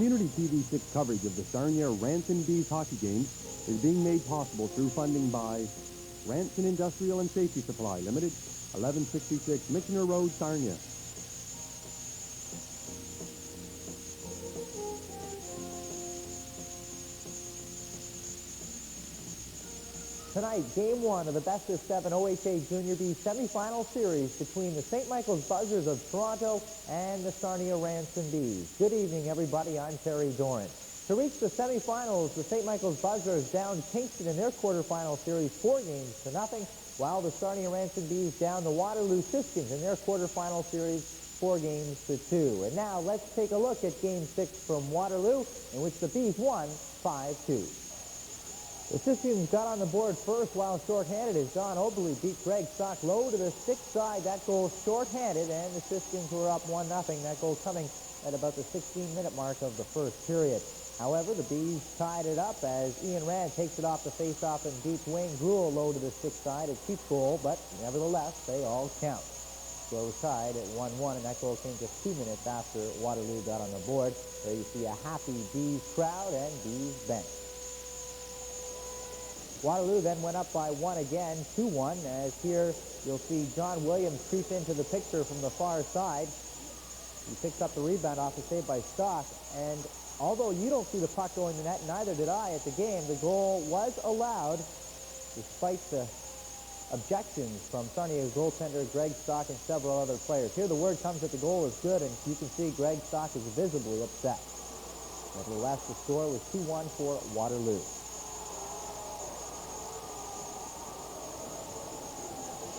Community TV6 coverage of the Sarnia Ranson Bees hockey games is being made possible through funding by Ranson Industrial and Safety Supply Limited, 1166 Michener Road, Sarnia. Tonight, Game 1 of the best-of-7 OHA Junior B semifinal series between the St. Michael's Buzzers of Toronto and the Sarnia Ranson Bees. Good evening, everybody. I'm Terry Doran. To reach the semifinals, the St. Michael's Buzzers downed Kingston in their quarterfinal series 4-0, while the Sarnia Ranson Bees downed the Waterloo Siskins in their quarterfinal series 4-2. And now let's take a look at Game 6 from Waterloo, in which the Bees won 5-2. The Siskins got on the board first while shorthanded as Don Oberle beat Greg Stock low to the stick side. That goal shorthanded, and the Siskins were up 1-0. That goal coming at about the 16-minute mark of the first period. However, the Bees tied it up as Ian Rand takes it off the face-off in deep wing. Gruel low to the stick side. A cheap goal, but nevertheless, they all count. Score was tied at 1-1, and that goal came just 2 minutes after Waterloo got on the board. There you see a happy Bees crowd and Bees bench. Waterloo then went up by 1 again, 2-1, as here you'll see John Williams creep into the picture from the far side. He picks up the rebound off the save by Stock, and although you don't see the puck going to net, neither did I at the game, the goal was allowed despite the objections from Sarnia's goaltender Greg Stock and several other players. Here the word comes that the goal is good, and you can see Greg Stock is visibly upset. Nevertheless, the score was 2-1 for Waterloo.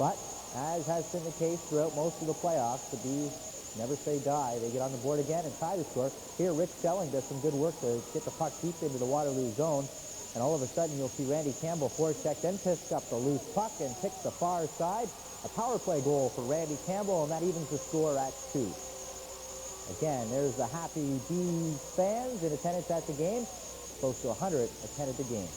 But, as has been the case throughout most of the playoffs, the Bees never say die. They get on the board again and tie the score. Here, Rich Selling does some good work to get the puck deep into the Waterloo zone. And all of a sudden, you'll see Randy Campbell forecheck, then picks up the loose puck and picks the far side. A power play goal for Randy Campbell, and that evens the score at 2. Again, there's the happy Bees fans in attendance at the game. Close to 100 attended the game.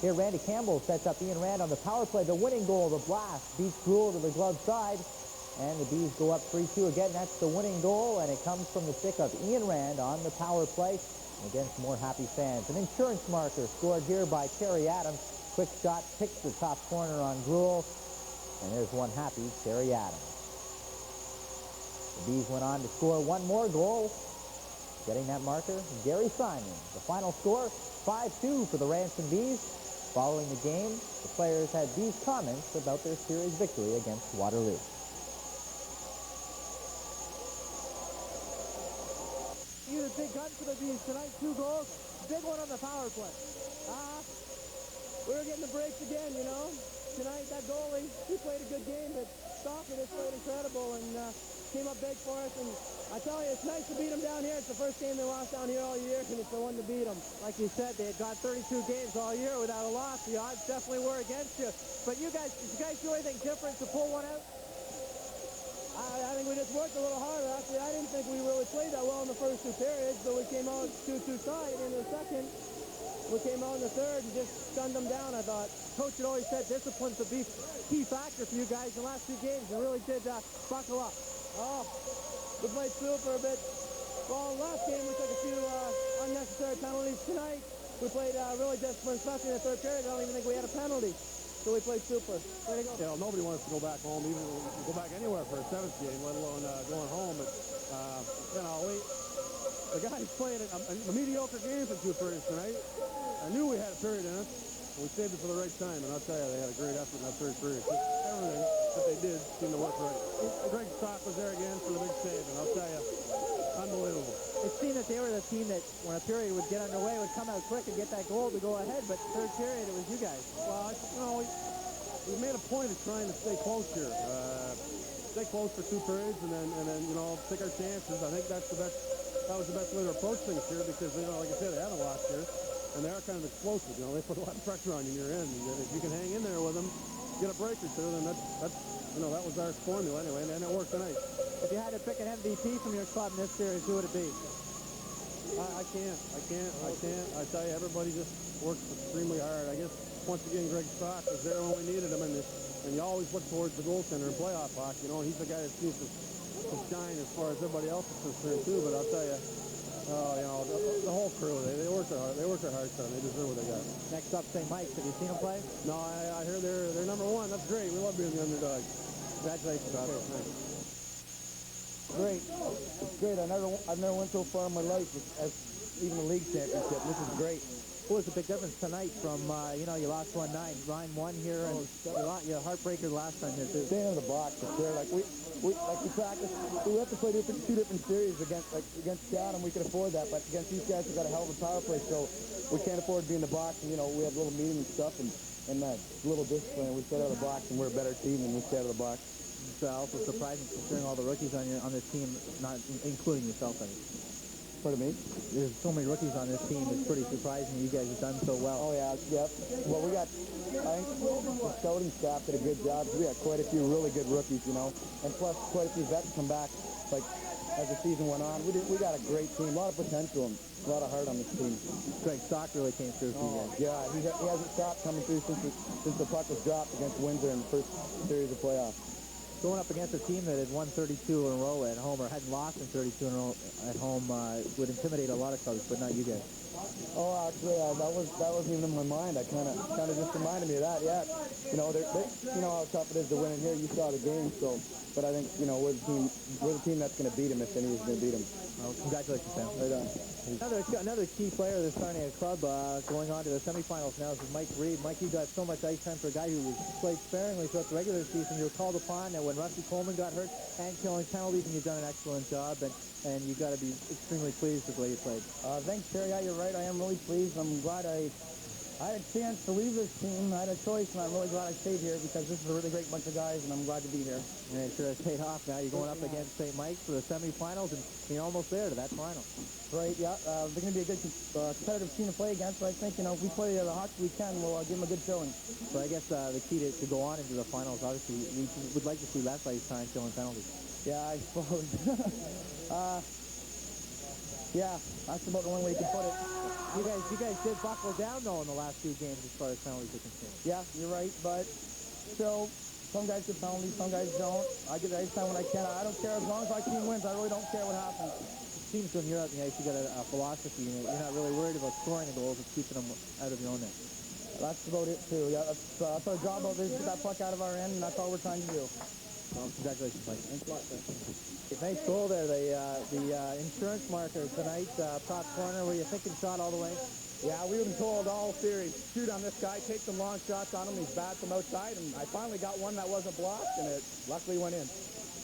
Here, Randy Campbell sets up Ian Rand on the power play. The winning goal, the blast, beats Gruel to the glove side. And the Bees go up 3-2 again. That's the winning goal, and it comes from the stick of Ian Rand on the power play. And again, some more happy fans. An insurance marker scored here by Terry Adams. Quick shot, picks the top corner on Gruel. And there's one happy Terry Adams. The Bees went on to score one more goal. Getting that marker, Gary Simon. The final score, 5-2 for the Ranson Bees. Following the game, the players had these comments about their series victory against Waterloo. You had a big gun for the Bees tonight, 2 goals, big one on the power play. We were getting the breaks again, you know. Tonight, that goalie, he played a good game, but Stalker just played incredible and came up big for us. And I tell you, it's nice to beat them down here. It's the first game they lost down here all year, and it's the one to beat them. Like you said, they had got 32 games all year without a loss. The odds definitely were against you. But did you guys do anything different to pull one out? I think we just worked a little harder. Actually, I didn't think we really played that well in the first 2 periods, but we came out 2-2 tied in the second. We came out in the third and just gunned them down, I thought. Coach had always said discipline's a key factor for you guys in the last 2 games, and really did buckle up. Oh, we played super a bit. Well, last game we took a few unnecessary penalties. Tonight we played really disciplined, especially in the third period. I don't even think we had a penalty. So we played super. Way to go. You know, nobody wants to go back home, even go back anywhere for a 7th game, let alone going home. But, you know, the guys played a mediocre game for 2 periods tonight. I knew we had a period in it, and we saved it for the right time. And I'll tell you, they had a great effort in that third period. Just everything that they did seemed to work right. Greg Stock was there again for the big save, and I'll tell you, unbelievable. It seemed that they were the team that, when a period would get underway, would come out quick and get that goal to go ahead. But third period, it was you guys. Well, you know, we made a point of trying to stay close here. Stay close for 2 periods, and then you know, take our chances. I think that's the best. That was the best way to approach things here because, you know, like I said, they haven't lost here, and they are kind of explosive. You know, they put a lot of pressure on you in your end. And if you can hang in there with them, get a break or two, then that's you know, that was our formula anyway, and it worked tonight. If you had to pick an MVP from your club in this series, who would it be? I can't. I tell you, everybody just works extremely hard. I guess once again, Greg Stock was there when we needed him, and you always look towards the goaltender in playoff hockey. You know, he's the guy that seems to shine as far as everybody else is concerned too. But I'll tell you, Oh, you know, the whole crew, they work their hard. They work their hardest on it. They deserve what they got. Next up, St. Mike's. Have you seen them play? No, I hear they're number one. That's great. We love being the underdog. Congratulations, Bob. Okay, thanks. Great. It's great. I've never went so far in my life as even the league championship. This is great. What was the big difference tonight from, you lost 1-9. Ryan won here, and you had a heartbreaker the last time here, too. Staying in the box for sure. Like we practice. We have to play two different series against Chatham. We could afford that, but against these guys, we got a hell of a power play, so we can't afford to be in the box. And, we had a little meeting and stuff, and a little discipline. We stayed out of the box, and we're a better team than we stayed out of the box. It's also surprising considering all the rookies on this team, not including yourself, I think. Pardon me? There's so many rookies on this team. It's pretty surprising you guys have done so well. Oh, yeah. Yep. Well, I think the scouting staff did a good job. We had quite a few really good rookies, and plus quite a few vets come back, like, as the season went on. We got a great team, a lot of potential, and a lot of heart on this team. Greg Stock really came through for you guys. Yeah, he hasn't stopped coming through since the puck was dropped against Windsor in the first series of playoffs. Going up against a team that had won 32 in a row at home or hadn't lost in 32 in a row at home would intimidate a lot of clubs, but not you guys. Oh, actually, that wasn't even in my mind. I kind of just reminded me of that. Yeah, how tough it is to win in here. You saw the game, so. But I think we're the team that's going to beat him if any is going to beat him. Well, congratulations, Sam. Right on. Another key player of the Sarnia club going on to the semifinals now is Mike Reed. Mike, you got so much ice time for a guy who was played sparingly throughout the regular season. You were called upon when Rusty Coleman got hurt and killing penalties, and you've done an excellent job. And you've got to be extremely pleased with the way you played. Thanks, Terry. Yeah, you're right. I am really pleased. I'm glad I had a chance to leave this team. I had a choice, and I'm really glad I stayed here because this is a really great bunch of guys, and I'm glad to be here. And it sure has paid off. Now you're going up against St. Mike's for the semifinals, and you're almost there to that final. Right, yeah. They're going to be a good competitive team to play against, but I think, if we play the hockey we can, we'll give them a good showing. So I guess the key to go on into the finals, obviously, we would like to see less ice time killing penalties. Yeah, I suppose. Yeah, that's about the only way you can put it. You guys did buckle down, though, in the last few games as far as penalties are concerned. Yeah, you're right, but still, some guys get penalties, some guys don't. I get ice time when I can. I don't care. As long as my team wins, I really don't care what happens. It seems when you're out in the ice, you got a philosophy. You're not really worried about scoring the goals. It's keeping them out of your own net. That's about it, too. Yeah, that's our job out there, to get that puck out of our end, and that's all we're trying to do. Well, congratulations, Mike. Thanks a lot, sir. Nice goal there, the insurance marker tonight, top corner. Were you thinking shot all the way? Yeah, we've been told all series, shoot on this guy, take some long shots on him. He's bad from outside, and I finally got one that wasn't blocked, and it luckily went in.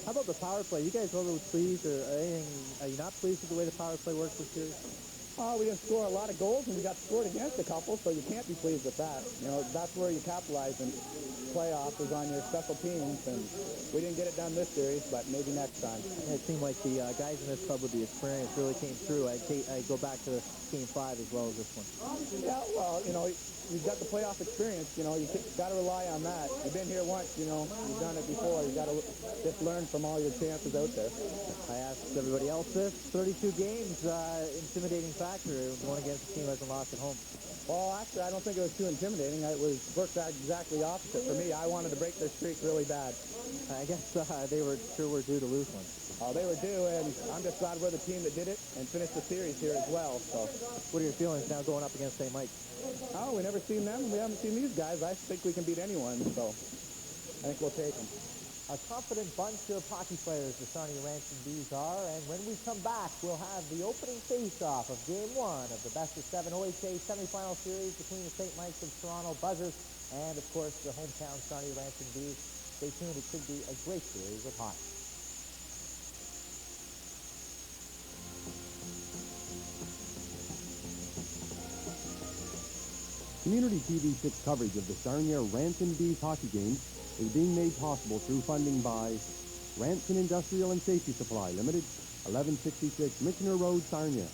How about the power play? You guys overly pleased, or anything? Are you not pleased with the way the power play works this series? We didn't score a lot of goals, and we got scored against a couple, so you can't be pleased with that. That's where you capitalize, and playoffs is on your special teams, and we didn't get it done this series, but maybe next time. It seemed like the guys in this club with the experience really came through. I go back to Game 5 as well as this one. Yeah, well, you've got the playoff experience. You got to rely on that. You've been here once. You've done it before. You got to just learn from all your chances out there. I asked everybody else this. 32 games, intimidating factor going against a team that hasn't lost at home. Well, actually, I don't think it was too intimidating. It worked out exactly opposite for me. I wanted to break their streak really bad. I guess they were due to lose one. They were due, and I'm just glad we're the team that did it and finished the series here as well. So, what are your feelings now going up against St. Mike's? Oh, we never seen them. We haven't seen these guys. I think we can beat anyone, so I think we'll take them. A confident bunch of hockey players the Sarnia Ranson Bees are, and when we come back, we'll have the opening face-off of Game 1 of the best-of-7 OHA semifinal series between the St. Mike's and Toronto Buzzers and, of course, the hometown Sarnia Ranson Bees. Stay tuned. It should be a great series of hockey. Community TV6 coverage of the Sarnia Ranson Bees hockey games is being made possible through funding by Ranson Industrial and Safety Supply Limited, 1166 Michener Road, Sarnia.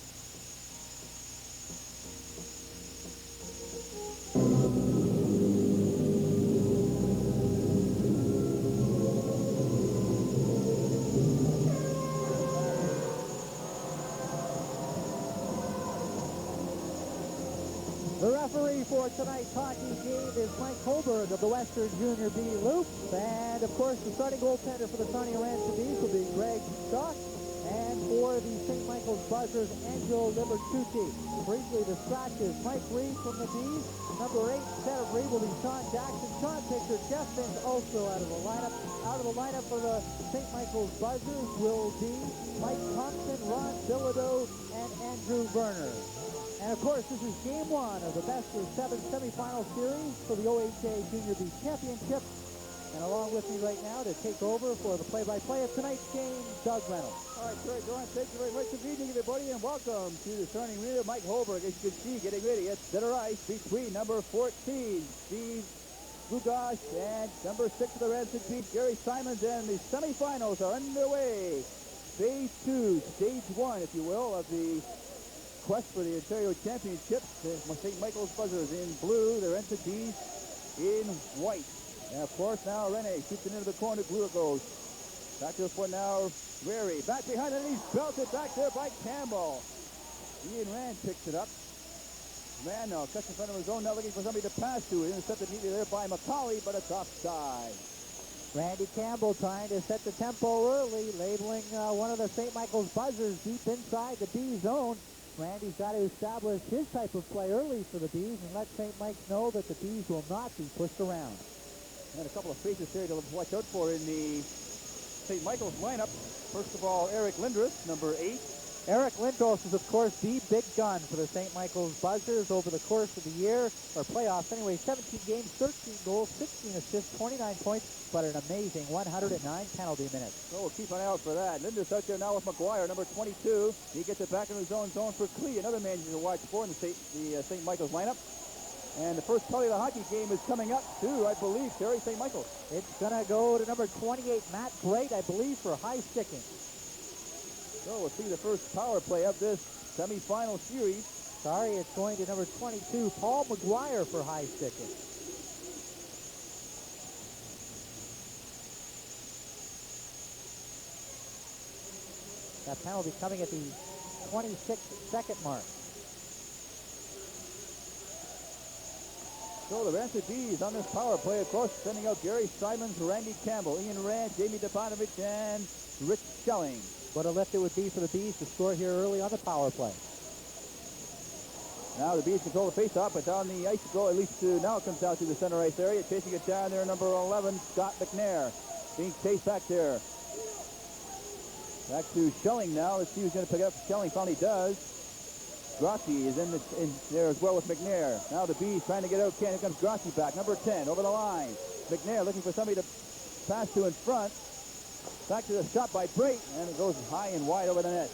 The referee for tonight's hockey game is Mike Holberg of the Western Junior B Loop. And, of course, the starting goaltender for the Sarnia Ranson Bees will be Greg Stock. And for the St. Michael's Buzzers, Angelo Libertucci. Briefly, the scratches, Mike Reed from the D's. Number 8, set of Reed will be Sean Jackson. Sean Pitcher, Jeff Vince also out of the lineup. Out of the lineup for the St. Michael's Buzzers will be Mike Thompson, Ron Bilodeau, and Andrew Werner. And of course, this is game 1 of the best of 7 semifinal series for the OHA Junior B Championship. And along with me right now to take over for the play-by-play of tonight's game, Doug Reynolds. All right, Troy Dorn, thank you very much. Good evening, everybody, and welcome to the starting arena. Mike Holberg, as you can see, getting ready at center ice between number 14, Steve Lugosh, and number 6 of the Ranson Beach, Gary Simons, and the semifinals are underway. Phase 2, stage 1, if you will, of the quest for the Ontario Championships. The St. Michael's Buzzers in blue, the Ranson Bees in white. And of course now Rene shoots it into the corner. Glue it goes. Back to the foot now. Rary back behind it, and he's belted back there by Campbell. Ian Rand picks it up. Rand now cuts in front of his own, now looking for somebody to pass to. Intercepted neatly there by McCauley, but it's offside. Randy Campbell trying to set the tempo early, labeling one of the St. Michael's Buzzers deep inside the B zone. Randy's got to establish his type of play early for the Bees and let St. Mike's know that the Bees will not be pushed around. And a couple of faces here to watch out for in the St. Michael's lineup. First of all, Eric Lindros, number 8. Eric Lindros is, of course, the big gun for the St. Michael's Buzzers over the course of the year, or playoffs anyway. 17 games, 13 goals, 16 assists, 29 points, but an amazing 109 penalty minutes. So we'll keep an eye out for that. Lindros out there now with McGuire, number 22. He gets it back in his own zone for Klee, another man you can watch for in the St. Michael's lineup. And the first play of the hockey game is coming up, too, I believe, Terry St. Michael's. It's going to go to number 28, Matt Great, I believe, for high sticking. So we'll see the first power play of this semifinal series. Sorry, it's going to number 22, Paul McGuire, for high sticking. That penalty coming at the 26-second mark. So the Ranson Bees on this power play, of course, sending out Gary Simons, Randy Campbell, Ian Rand, Jamie Depanovich, and Rich Schelling. What a lift it would be for the Bees to score here early on the power play. Now the Bees control the face-off, but down the ice go, at least now it comes out to the center ice area. Chasing it down there, number 11, Scott McNair. Being chased back there. Back to Schelling now. Let's see who's going to pick it up. Schelling finally does. Grossi is in there as well with McNair. Now the Bees trying to get out. Here comes Grossi back, number 10, over the line. McNair looking for somebody to pass to in front. Back to the shot by Brate, and it goes high and wide over the net.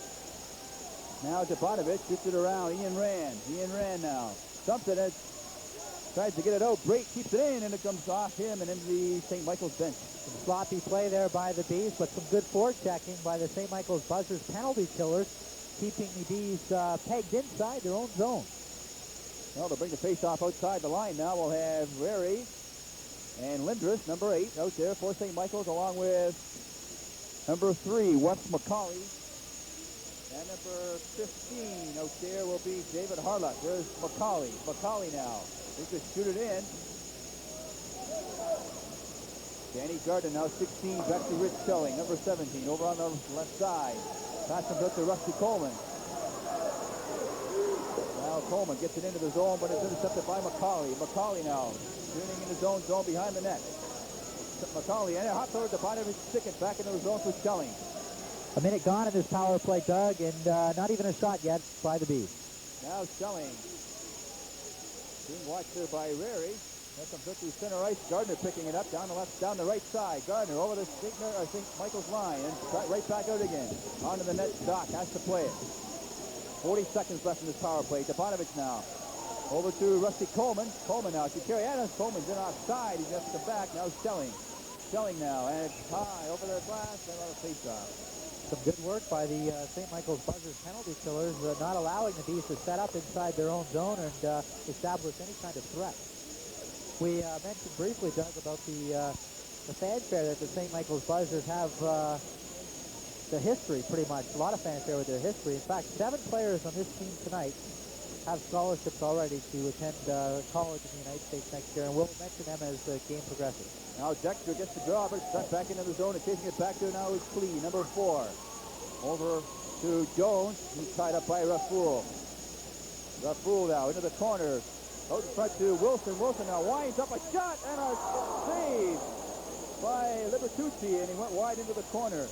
Now Depanovich shoots it around. Ian Rand now. Dumps it, tries to get it out. Brate keeps it in, and it comes off him and into the St. Michael's bench. Some sloppy play there by the Bees, but some good forechecking by the St. Michael's Buzzers penalty killers, keeping the Bees pegged inside their own zone. Well, they'll bring the face-off outside the line now. We'll have Rary and Lindros, number 8, out there for St. Michael's, along with number 3, Wes McCauley. And number 15 out there will be David Harlock. There's McCauley. McCauley now. He could shoot it in. Danny Gardner now 16, back to Rich Schelling, number 17, over on the left side. Pass him up to Rusty Coleman. Now Coleman gets it into the zone, but it's intercepted by McCauley. McCauley now shooting in his own zone behind the net. McCauley, and it hops over to Depanovich, stick it back into the zone for Schelling. A minute gone in this power play, Doug, and not even a shot yet by the Bees. Now Schelling. Being watched there by Rary. That comes up to the center ice. Gardner picking it up down the right side. Gardner over the St. Michael's line and right back out again. Onto the net. Doc has to play it. 40 seconds left in this power play. Depanovich now. Over to Rusty Coleman. Coleman now to Kerry Adams. Coleman's in offside. He has to come back. Now Schelling. Schelling now. And it's high over the glass and on the face-off. Some good work by the St. Michael's Buzzers penalty killers, not allowing the Bees to set up inside their own zone and establish any kind of threat. We mentioned briefly, Doug, about the fanfare that the St. Michael's Buzzers have, the history pretty much, a lot of fanfare with their history. In fact, 7 players on this team tonight have scholarships already to attend college in the United States next year, and we'll mention them as the game progresses. Now Dexter gets the draw, but it's back into the zone and chasing it back there now is Klee, number 4. over to Jones. He's tied up by Rafool. Rafool now into the corner. Out in front to Wilson. Wilson now winds up a shot and a save by Libertucci, and he went wide into the corner.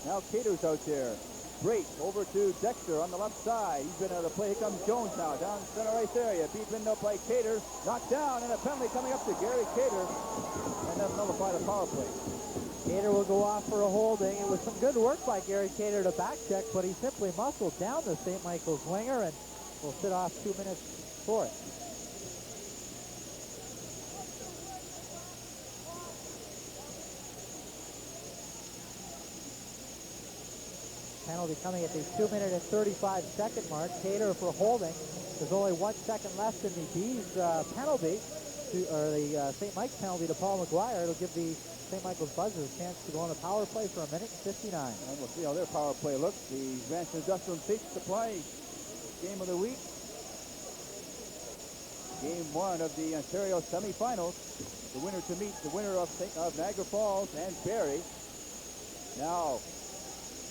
Now Cater's out there. Great over to Dexter on the left side. He's been out of play. Here comes Jones now down center ice area. Beaten up by Cater. Knocked down, and a penalty coming up to Gary Cater. And that's nullified the power play. Cater will go off for a holding. It was some good work by Gary Cater to back check, but he simply muscled down the St. Michael's winger and will sit off 2 minutes for it. Penalty coming at the 2-minute and 35-second mark. Cater for holding. There's only 1 second left in the B's penalty, or the St. Mike's penalty to Paul McGuire. It'll give the St. Michael's Buzzers a chance to go on the power play for 1:59. And we'll see how their power play looks. The Ranson Industrial and Safety Supply game of the week. Game 1 of the Ontario semifinals. The winner to meet the winner of Niagara Falls and Barrie. Now,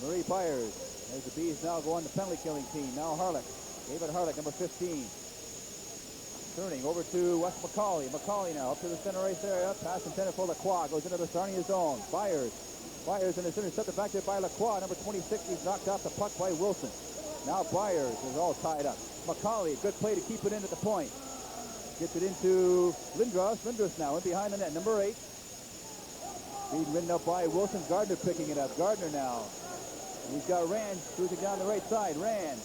Murray Byers, as the Bees now go on the penalty killing team. Now Harlick, David Harlick, number 15. Turning over to Wes McCauley. McCauley now up to the center ice area. Pass intended for Lacroix. Goes into the Sarnia zone. Byers and is intercepted back there by Lacroix. Number 26, he's knocked off the puck by Wilson. Now Byers is all tied up. McCauley, good play to keep it in at the point. Gets it into Lindros. Lindros now in behind the net. Number 8. Being ridden up by Wilson. Gardner picking it up. Gardner now. He's got Rand cruising down the right side. Rand.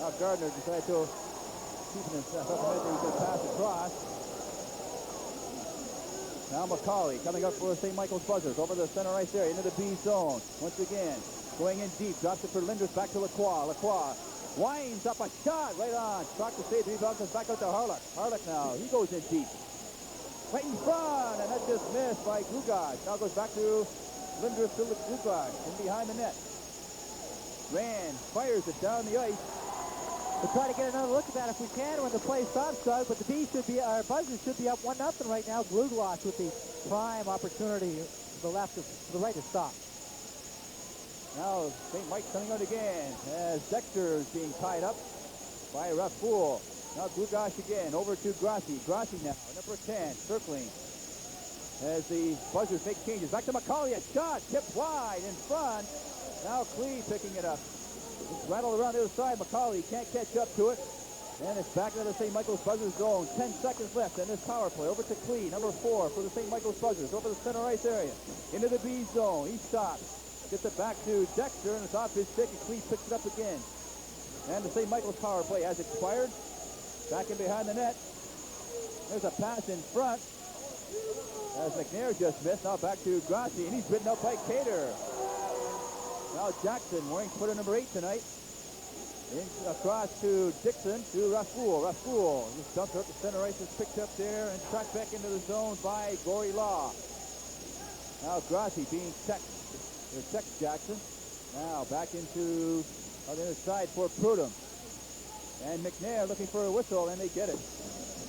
Now Gardner decided to keep himself up a minute. He's going to pass across. Now McCauley coming up for St. Michael's Buzzers over the center ice area into the B zone. Once again, going in deep. Drops it for Lindros. Back to Lacroix. Lacroix winds up a shot right on. Shot to save. Rebound comes back out to Harlick. Harlick now. He goes in deep. Right in front. And that just missed by Glugas. Now goes back to Lindros to Glugas. In behind the net. Rand fires it down the ice. We'll try to get another look at that if we can when the play stops, Doug, but the Bees should be, our Buzzers should be up 1-0 right now. Glugloss with the prime opportunity to the left, to the right to stop. Now St. Mike's coming out again as Dexter is being tied up by Rafool. Now Glugas again over to Grassi. Grassi now, number 10, circling as the Buzzers make changes. Back to McCauley, a shot, tipped wide in front. Now Clee picking it up. It's rattled around the other side. McCauley can't catch up to it. And it's back into the St. Michael's Buzzers zone. 10 seconds left in this power play. Over to Clee, number 4 for the St. Michael's Buzzers. Over the center ice area. Into the B zone. He stops. Gets it back to Dexter, and it's off his stick, and Clee picks it up again. And the St. Michael's power play has expired. Back in behind the net. There's a pass in front. As McNair just missed. Now back to Grassi, and he's ridden up by Cater. Now Jackson wearing footer number 8 tonight. Across to Dixon to Rafool. Rafool just dumped her up the center ice, is picked up there and tracked back into the zone by Gory Law. Now Grassi being checked. Checks Jackson. Now back into on the other side for Prudhomme. And McNair looking for a whistle, and they get it.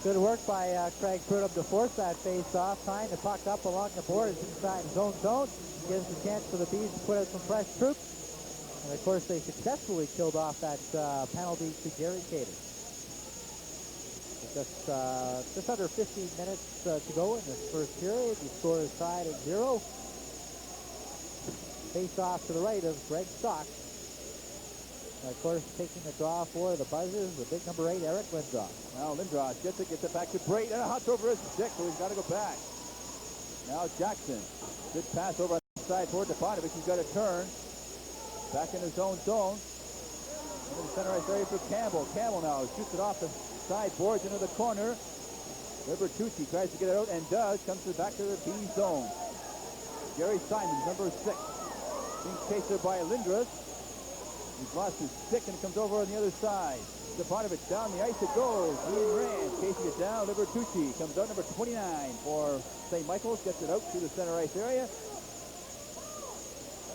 Good work by Craig Prudhomme to force that face-off. Tying the puck up along the board. It's inside his own zone. Gives a chance for the Bees to put out some fresh troops. And of course, they successfully killed off that penalty to Gary Cater. Just under 15 minutes to go in this first period. The score is tied at 0. Face-off to the right of Greg Stock. And of course, taking the draw for the Buzzers, the big number 8, Eric Lindros. Now Lindros gets it back to Brait, and a hot over his stick, so he's got to go back. Now Jackson, good pass over on the side toward Deponovic. He's got to turn. Back in his own zone. Into the center ice area for Campbell. Campbell now shoots it off the side boards into the corner. Bertucci tries to get it out and does. Comes back to the B zone. Gary Simons, number 6. Being chased there by Lindros. He's lost his stick and it comes over on the other side. Stepanovich down the ice it goes. Ian Rand chasing it down. Bertucci comes out, number 29 for St. Michael's. Gets it out to the center ice area.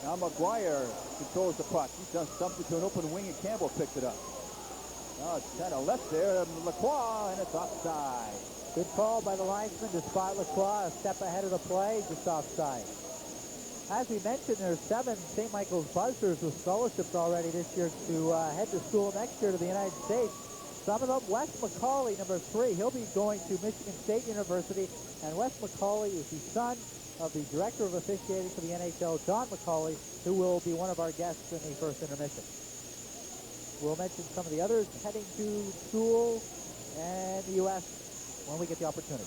Now McGuire controls the puck. He just dumped it to an open wing and Campbell picks it up. Now it's kind of left there. Lacroix, and it's offside. Good call by the linesman to spot Lacroix a step ahead of the play, just offside. As we mentioned, there's 7 St. Michael's Buzzers with scholarships already this year to head to school next year to the United States. Some of them, Wes McCauley, number 3. He'll be going to Michigan State University, and Wes McCauley is the son of the director of officiating for the NHL, John McCauley, who will be one of our guests in the first intermission. We'll mention some of the others heading to school and the U.S. when we get the opportunity.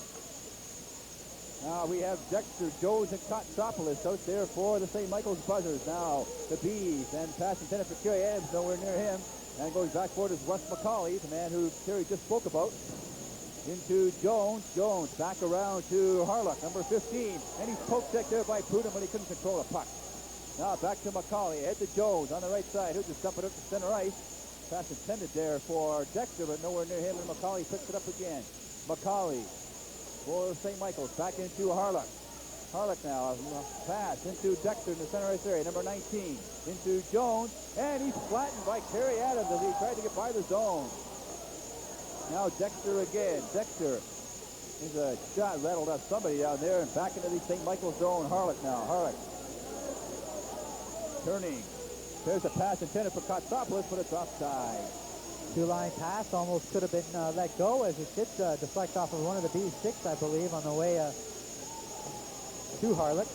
Now we have Dexter, Joes, and Kotsopoulos out there for the St. Michael's Buzzers. Now the Bees, and pass intended for Kerry Adams, nowhere near him. And goes back forward is Wes McCauley, the man who Kerry just spoke about. Into Jones. Jones back around to Harlock, number 15. And he's poked checked there by Prudham, but he couldn't control the puck. Now back to McCauley. Head to Jones on the right side. He'll just dump it up to center ice. Pass intended there for Dexter, but nowhere near him. And McCauley picks it up again. McCauley for St. Michael's. Back into Harlock. Harlock now, pass into Dexter in the center ice area, number 19. Into Jones, and he's flattened by Kerry Adams as he tried to get by the zone. Now Dexter again. Dexter is a shot rattled up somebody down there, and back into the St. Michael's zone. Harlock now. Harlock turning. There's a pass intended for Kotsopoulos, but it's offside. Two-line pass almost could have been let go as it did deflect off of one of the B's sticks, I believe, on the way to Harlock.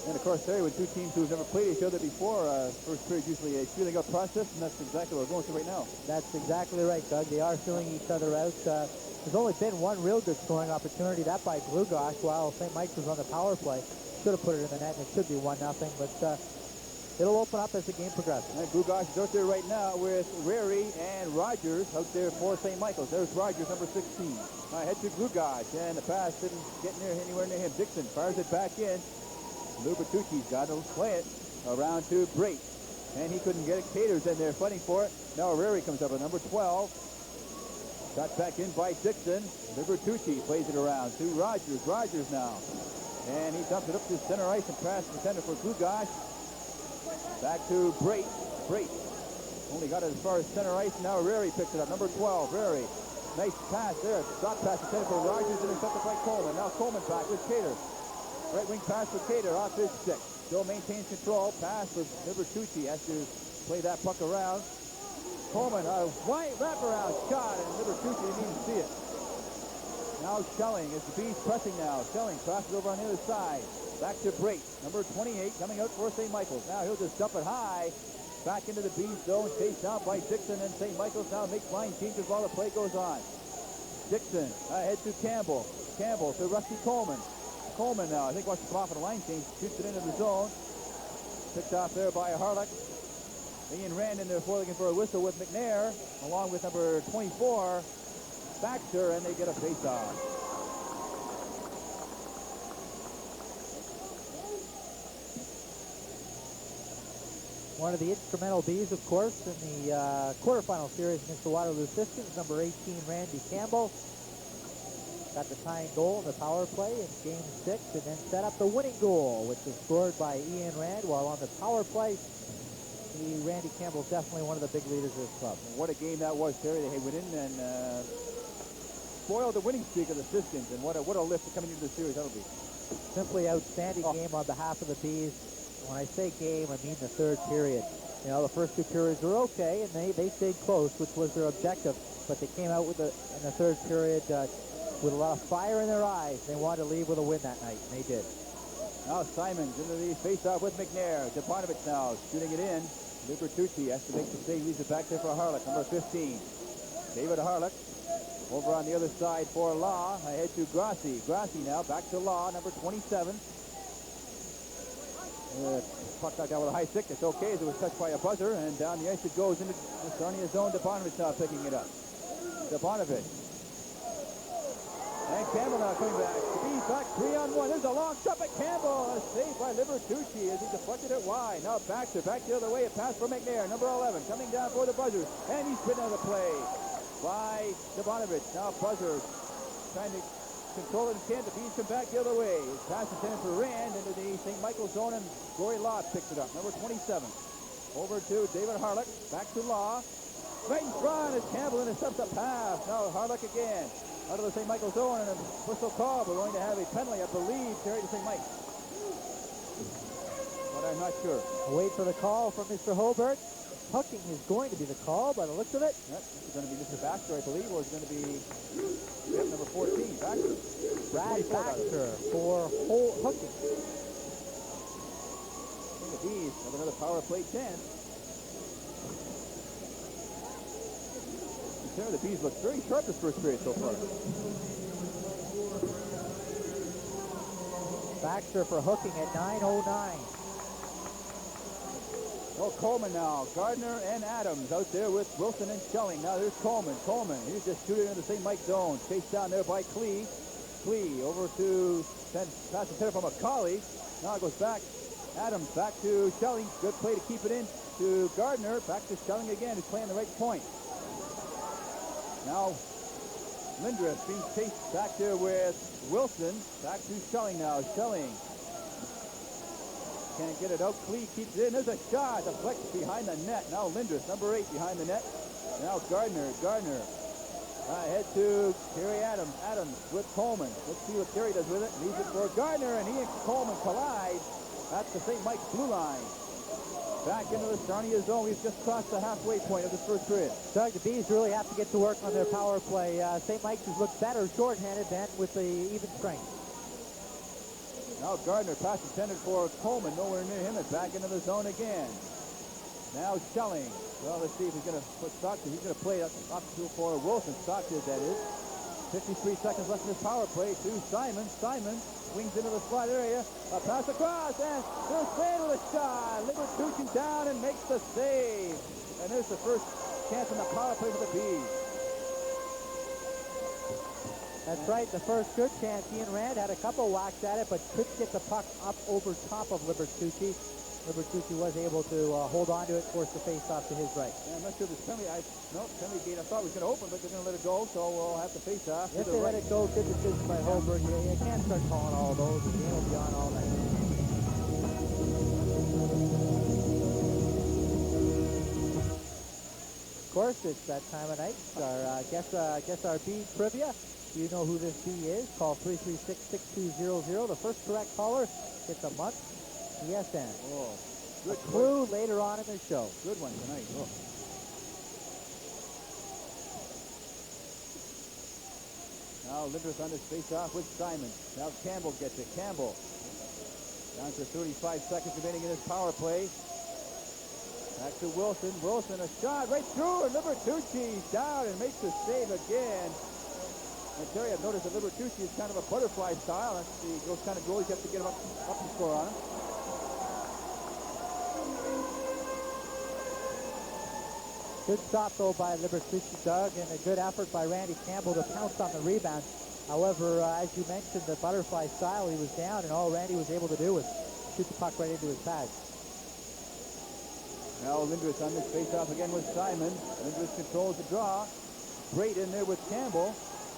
And of course, Terry, with two teams who've never played each other before, first period usually a feeling out process, and that's exactly what we're going through right now. That's exactly right, Doug. They are feeling each other out. There's only been one real good scoring opportunity, that by Glugosh, while St. Mike's was on the power play. Should have put it in the net, and it should be 1-0, but it'll open up as the game progresses. And Glugosh is out there right now with Rary and Rogers out there for St. Michael's. There's Rogers, number 16. Head to Glugosh, and the pass didn't get anywhere near him. Dixon fires it back in. Lou Bertucci's got to play it around to Brate. And he couldn't get it. Caters in there fighting for it. Now Rary comes up with number 12. Got back in by Dixon. Lou Bertucci plays it around to Rogers. Rogers now. And he dumps it up to center ice and pass intended for Glugosh. Back to Brate. Brate only got it as far as center ice. Now Rary picks it up. Number 12, Rary. Nice pass there. Stop pass intended for Rogers, intercepted by Coleman. Now Coleman back with Cater. Right wing pass for Cater off his stick. Still maintains control. Pass with Bertucci. Has to play that puck around. Coleman, a wide wraparound shot, and Bertucci didn't even see it. Now Schelling is the Bees pressing now. Schelling crosses over on the other side. Back to Brate, number 28, coming out for St. Michael's. Now he'll just dump it high. Back into the Bees zone, chased down by Dixon, and St. Michael's now makes line changes while the play goes on. Dixon ahead to Campbell. Campbell to Rusty Coleman. Coleman now, I think, wants to come off of the line change, shoots it into the zone. Picked off there by Harlock. Ian Rand in there for looking for a whistle with McNair, along with number 24, Baxter, and they get a face-off. One of the instrumental Bs, of course, in the quarterfinal series against the Waterloo Pistons, number 18, Randy Campbell. Got the tying goal in the power play in Game 6, and then set up the winning goal, which was scored by Ian Rand, while on the power play, Randy Campbell's definitely one of the big leaders of this club. What a game that was, Terry. They went in and spoiled the winning streak of the Pistons, and what a lift coming into the series that'll be. Simply outstanding game on behalf of the Bees. When I say game, I mean the third period. You know, the first two periods were okay, and they stayed close, which was their objective, but they came out with in the third period with a lot of fire in their eyes. They wanted to leave with a win that night, and they did. Now Simons into the face-off with McNair. Deponovic now shooting it in. Lou Bertucci has to make the save, leaves it back there for Harlock, number 15. David Harlock over on the other side for Law. Ahead to Grassi. Grassi now back to Law, number 27. Puck knocked out with a high stick. It's okay as it was touched by a buzzer, and down the ice it goes into the Sarnia zone. Deponovic now picking it up. Deponovic. And Campbell now coming back. The Bees back 3-on-1. There's a long shot at Campbell. A save by Libertucci as he deflected it wide. Now Baxter back the other way. A pass for McNair, number 11, coming down for the Buzzers. And he's been out of the play by Deponovic. Now Buzzers trying to control it and can't. The Bees come back the other way. His pass is intended for Rand into the St. Michael's zone, and Rory Law picks it up. Number 27. Over to David Harlock. Back to Law. Right in front as Campbell intercepts a pass. Now Harlock again. Out of the St. Michael's zone, and a whistle call. We're going to have a penalty, I believe, carried to St. Mike. not sure. I'll wait for the call from Mr. Hobart. Hooking is going to be the call by the looks of it. Yep, it's going to be Mr. Baxter, I believe, or it's going to be number 14, Baxter. Brad 24 Baxter for hooking. The Bees have another power play chance. The Bees look very sharp this first period so far. Baxter for hooking at 9:09. Oh, Coleman now. Gardner and Adams out there with Wilson and Schelling. Now there's Coleman. Coleman, he's just shooting into the St. Mike zone. Chased down there by Klee. Klee over to pass the center from McCauley. Now it goes back. Adams back to Schelling. Good play to keep it in to Gardner. Back to Schelling again, who's playing the right point. Now Lindros being chased back there with Wilson. Back to Schelling now. Schelling can't get it out. Klee keeps it in. There's a shot. Deflects behind the net. Now Lindros, number 8, behind the net. Now Gardner. Head to Kerry Adams. Adams with Coleman. Let's see what Kerry does with it. Leaves it for Gardner, and he and Coleman collide at the St. Mike's blue line. Back into the Sarnia zone. We've just crossed the halfway point of this first period. Doug, the Bees really have to get to work on their power play. St. Mike's has looked better shorthanded than with the even strength. Now Gardner pass intended for Coleman. Nowhere near him. It's back into the zone again. Now Schelling. Well, let's see if he's going to put Stockton. He's going to play up for Wilson. Stockton, that is. 53 seconds left in his power play to Simon. Simon swings into the slot area. A pass across, and there's Van with a shot. Libertucci down and makes the save. And there's the first chance in the power play for the Bees. That's right, the first good chance. Ian Rand had a couple whacks at it, but couldn't get the puck up over top of Libertucci. Libertucci was able to hold on to it, force the face-off to his right. Yeah, I'm not sure this penalty. Penalty gate I thought was going to open, but they're going to let it go, so we'll have to face-off. If they let it go, good decision by Holberg. You can't start calling all those. The game will be on all night. Of course, it's that time of night. Our guess our bee trivia. Do you know who this bee is? Call 336-6200. The first correct caller gets a month PSN. Oh, good clue later on in the show. Good one tonight. Oh. Now Lindros on his face-off with Simon. Now Campbell gets it. Campbell down to 35 seconds remaining in his power play. Back to Wilson. Wilson, a shot right through, and Libertucci down and makes the save again. And Terry, I've noticed that Libertucci is kind of a butterfly style. That's those kind of goalies, you have to get him up and score on him. Good stop, though, by Libertucci, Doug, and a good effort by Randy Campbell to pounce on the rebound. However, as you mentioned, the butterfly style, he was down, and all Randy was able to do was shoot the puck right into his pad. Now Lindros on this face-off again with Simon. Lindros controls the draw. Great in there with Campbell.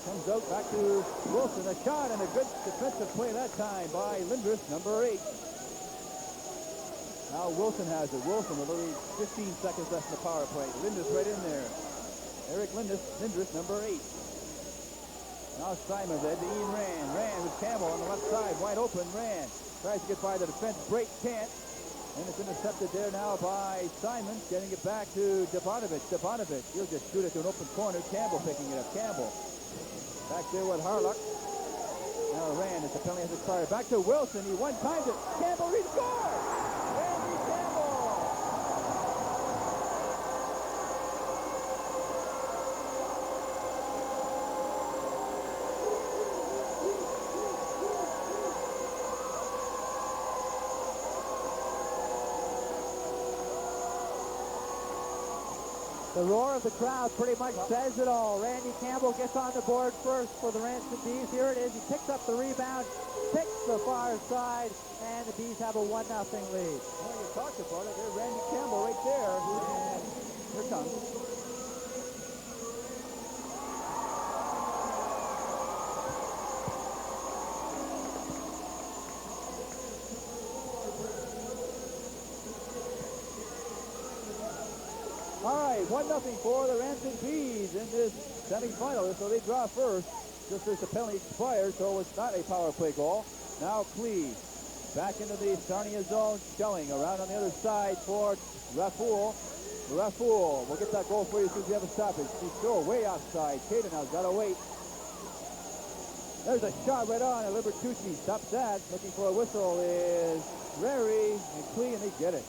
Comes out back to Wilson. A shot and a good defensive play that time by Lindros, number 8. Now Wilson has it. Wilson with only 15 seconds left in the power play. Lindros right in there. Eric Lindros, number 8. Now Simon led to Ian Rand. Rand with Campbell on the left side, wide open. Rand tries to get by the defense. Break, can't. And it's intercepted there now by Simon. Getting it back to Debanovich. Debanovich, he'll just shoot it to an open corner. Campbell picking it up. Campbell back there with Harlock. Now Rand, as the penalty has expired. Back to Wilson. He one-times it. Campbell, he scores! Randy Campbell! The roar of the crowd pretty much says it all. Randy Campbell gets on the board first for the Ranson Bees. Here it is. He picks up the rebound, picks the far side, and the Bees have a 1-0 lead. Well, you talked about it. There's Randy Campbell right there. And here it comes. All right, 1-0 for the Ranson Bees in this semifinal. So they draw first, just as the penalty expires, so it's not a power play goal. Now Klee Back into the Sarnia zone, Schelling around on the other side for Rafool. Rafool will get that goal for you as soon as you have a stoppage. He's still way offside. Caden now's got to wait. There's a shot right on, and Libertucci stops that. Looking for a whistle is Rary and Clee, and they get it.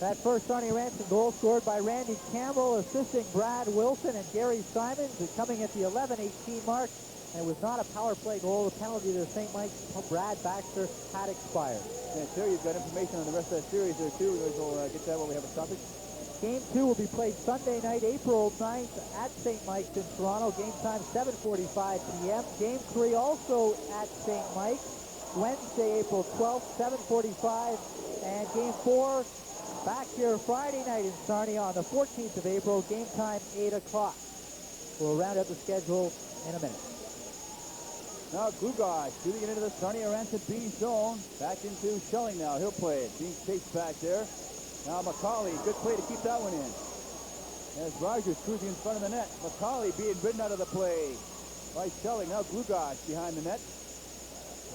That first Sarnia Ranson goal scored by Randy Campbell, assisting Brad Wilson and Gary Simons, coming at the 11-18 mark. And it was not a power play goal. The penalty to St. Mike's Brad Baxter had expired. And Terry, you've got information on the rest of that series there, too. We will get that when we have a stoppage. Game 2 will be played Sunday night, April 9th at St. Mike's in Toronto. Game time 7:45 p.m. Game 3 also at St. Mike's, Wednesday, April 12th, 7:45. And Game 4 back here Friday night in Sarnia on the 14th of April. Game time 8 o'clock. We'll round out the schedule in a minute. Now Gugash shooting it into the Sarnia Ranson B zone. Back into Schelling now. He'll play it. Being chased back there. Now McCauley, good play to keep that one in. As Rogers cruising in front of the net. McCauley being ridden out of the play by Schelling. Now Gugash behind the net.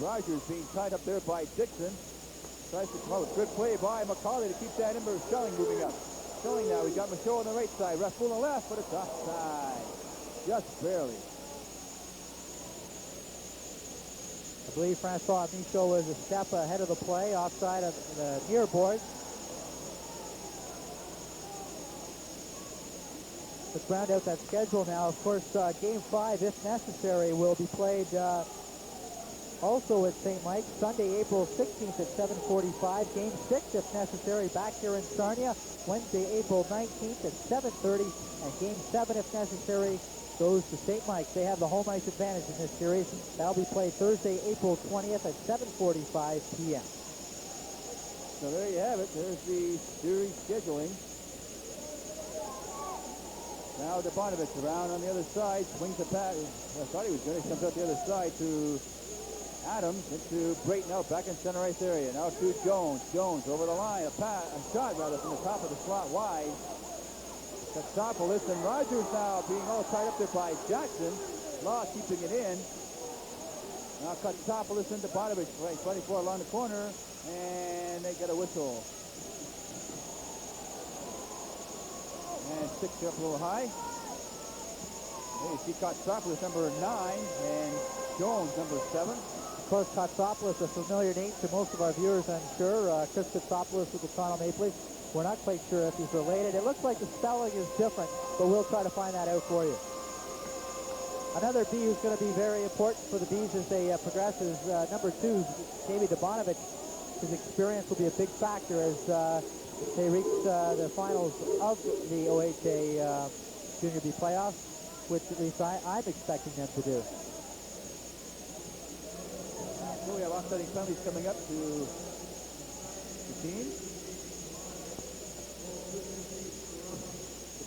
Rogers being tied up there by Dixon. Tries to close. Good play by McCauley to keep that in, but Schelling moving up. Schelling now. We've got Michaud on the right side. Rafool on the left, but it's offside. Just barely. I believe Francois Michaud was a step ahead of the play, offside of the near board. Let's round out that schedule now. Of course, Game 5, if necessary, will be played also at St. Mike's, Sunday, April 16th at 7:45. Game 6, if necessary, back here in Sarnia, Wednesday, April 19th at 7:30. And Game 7, if necessary, goes to St. Mike's. They have the home ice advantage in this series. That'll be played Thursday, April 20th at 7:45 p.m. So there you have it. There's the series scheduling. Now Dobanovich around on the other side, swings the pass. I thought he was going to come out the other side to Adams, into Brayton out back in center ice area. Now to Jones. Jones over the line. A shot rather from the top of the slot wide. Katsopoulos and Rogers now being all tied up there by Jackson. Law keeping it in. Now Katsopoulos and Dobanovich right 24 along the corner, and they get a whistle. And 6 up a little high. There you see Katsopoulos number 9 and Jones number 7. Of course, Katsopoulos, a familiar name to most of our viewers, I'm sure. Chris Katsopoulos with the Toronto Maple Leafs. We're not quite sure if he's related. It looks like the spelling is different, but we'll try to find that out for you. Another B who's going to be very important for the Bees as they progress is number 2, Davey Dobanovich. His experience will be a big factor as they reach the finals of the OHA Junior B playoffs, which at least I'm expecting them to do. So we have offsetting penalties coming up to the team.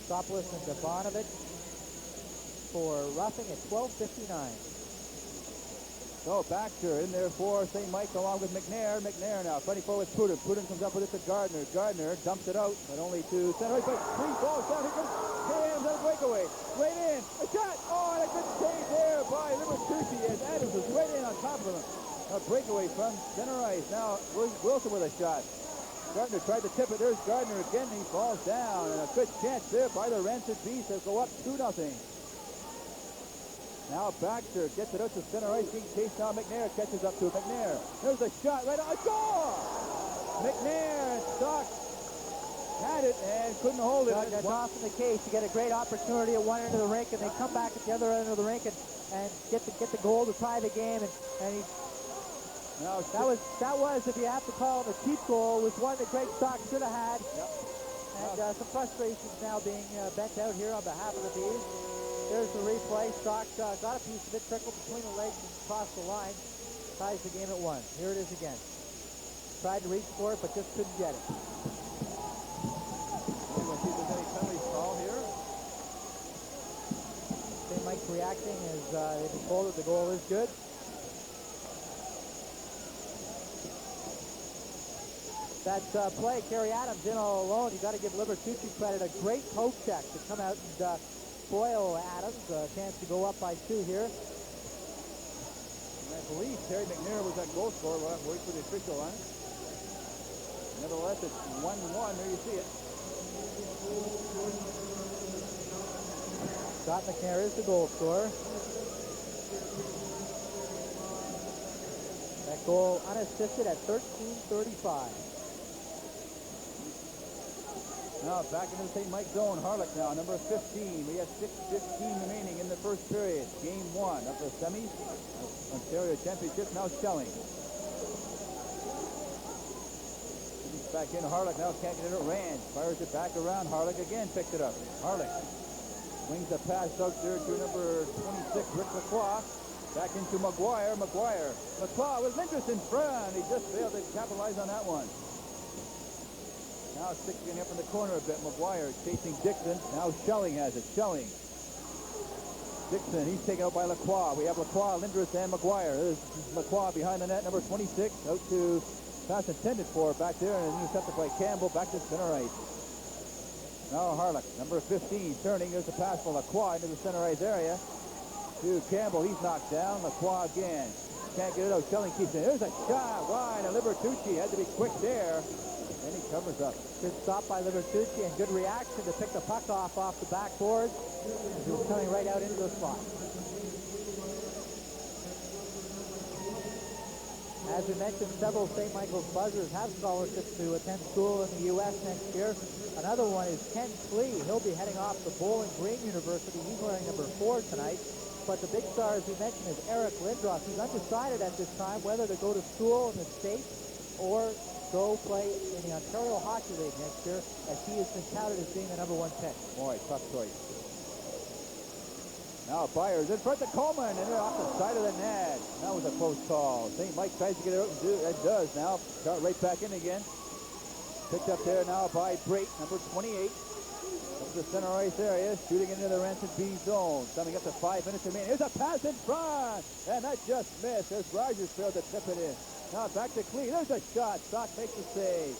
Katsopoulos and Dobanovich for roughing at 12:59. So Baxter in there for St. Mike along with McNair. McNair now fighting forward with Pruden. Pruden comes up with it to Gardner. Gardner dumps it out, but only to center right. But 3 balls down. Here comes Adams on a breakaway. Right in. A shot. Oh, and a good save there by Libertucci as Adams was right in on top of him. A breakaway from center ice. Now Wilson with a shot. Gardner tried to tip it. There's Gardner again. He falls down. And a good chance there by the Ranson Beast to go up 2-0. Now Baxter gets it out to center ice. Being chased now. McNair catches up to McNair. There's a shot right on. A goal! McNair and Stock had it and couldn't hold it. That's often the case. You get a great opportunity at one end of the rink, and they come back at the other end of the rink and get the goal to tie the game. And he. Now, that was, if you have to call it a cheap goal, was one that Greg Stock should have had. Yep. And some frustrations now being bent out here on behalf of the Bees. There's the replay. Stock got a piece of it, trickled between the legs and across the line. Ties the game at 1. Here it is again. Tried to reach for it, but just couldn't get it. We'll see if there's any penalties called here. St. Mike's reacting as they've been told that the goal is good. That play, Kerry Adams in all alone. You got to give Libertucci credit. A great poke check to come out and foil Adams. A chance to go up by 2 here. That's police. Terry McNair was that goal scorer. We'll have to wait for the official on it. Nevertheless, it's 1-1. There you see it. Scott McNair is the goal scorer. That goal unassisted at 13:35. Now back into the St. Mike zone. Harlech now, number 15. We have 6:15 remaining in the first period. Game 1 of the semis. Ontario Championship now Shelling. He's back in. Harlech now can't get it. Rand fires it back around. Harlech again picks it up. Harlech wings the pass out there to number 26, Rick Lacroix. Back into McGuire. Lacroix with Lindros in front. He just failed to capitalize on that one. Now sticking up in the corner a bit. McGuire chasing Dixon. Now Shelling has it. Dixon, he's taken out by Lacroix. We have Lacroix, Lindros, and McGuire. There's Lacroix behind the net, number 26. Out to pass intended for back there, and intercepted by Campbell back to center ice. Now Harlech, number 15, turning. There's a pass for Lacroix into the center ice area. To Campbell, he's knocked down. Lacroix again. Can't get it out. Shelling keeps it. There's a shot wide, and Libertucci had to be quick there. And he covers up. Good stop by Libertucci and good reaction to pick the puck off the backboard. He was coming right out into the slot. As we mentioned, several St. Michael's Buzzers have scholarships to attend school in the U.S. next year. Another one is Ken Klee. He'll be heading off to Bowling Green University. He's wearing number 4 tonight. But the big star, as we mentioned, is Eric Lindros. He's undecided at this time whether to go to school in the States or go play in the Ontario Hockey League next year, as he has been touted as being the number 1 pick. Boy, tough choice. Now Byers in front of Coleman, and they're off the side of the net. That was a close call. St. Mike tries to get it out, and does now. Got right back in again. Picked up there now by Brate, number 28. Up the center ice area, shooting into the Ranson B zone. Coming up to 5 minutes remaining. Here's a pass in front, and that just missed as Rogers failed to tip it in. Now back to Klee. There's a shot. Stock makes the save.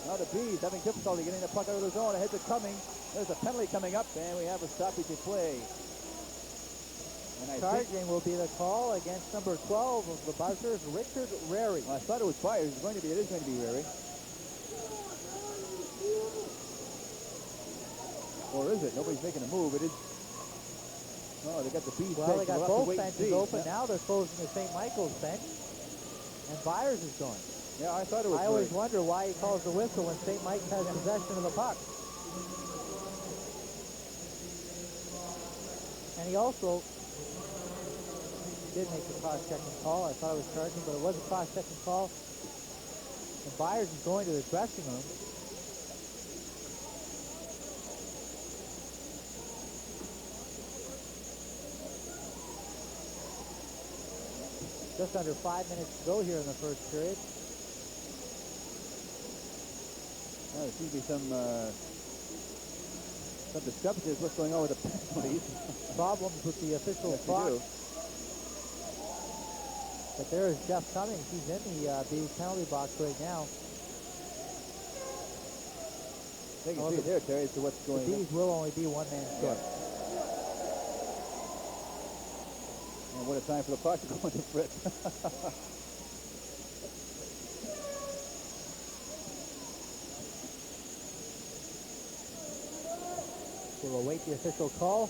Now the Bees having difficulty getting the puck out of the zone. Ahead to Cumming. There's a penalty coming up, and we have a stoppage in play. And Charging will be the call against number 12 of the Buzzers, Richard Rary. Well, I thought it was Byers. It is going to be Rary. Or is it? Nobody's making a move. It is. Oh, they got the Bees. Well, they got both benches open. Yeah. Now they're closing the St. Michael's bench. And Byers is going. Yeah, I thought it was. I always wonder why he calls the whistle when St. Mike has possession of the puck. And he also did make the cross-checking call. I thought it was charging, but it was a cross-checking call. And Byers is going to the dressing room. Just under 5 minutes to go here in the first period. Well, there seems to be some discrepancies. What's going on with the penalties? Problems with the official clock. But there is Jeff Cummings. He's in the penalty box right now. They can see there, Terry, as to what's going on. The Bees will only be one man short. And what a time for the puck to go into Fritz. So we'll await the official call.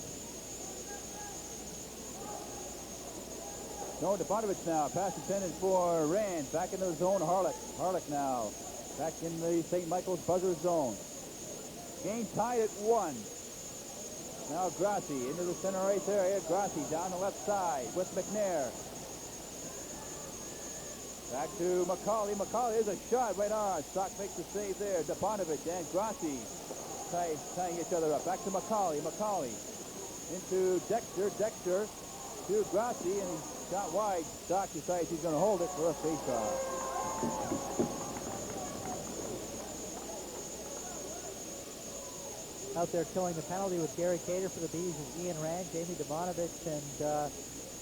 No, Debanovich now. Pass intended for Rand. Back into the zone, Harlech. Harlech now. Back in the St. Michael's buzzer zone. Game tied at 1. Now Grassi into the center ice area. Grassi down the left side with McNair. Back to McCauley. McCauley is a shot right on. Stock makes the save there. Debanovich and Grassi tying each other up. Back to McCauley. McCauley into Dexter. Dexter to Grassi, and he shot wide. Stock decides he's going to hold it for a faceoff. Out there killing the penalty with Gary Cater for the Bees is Ian Rand, Jamie Debanovich, and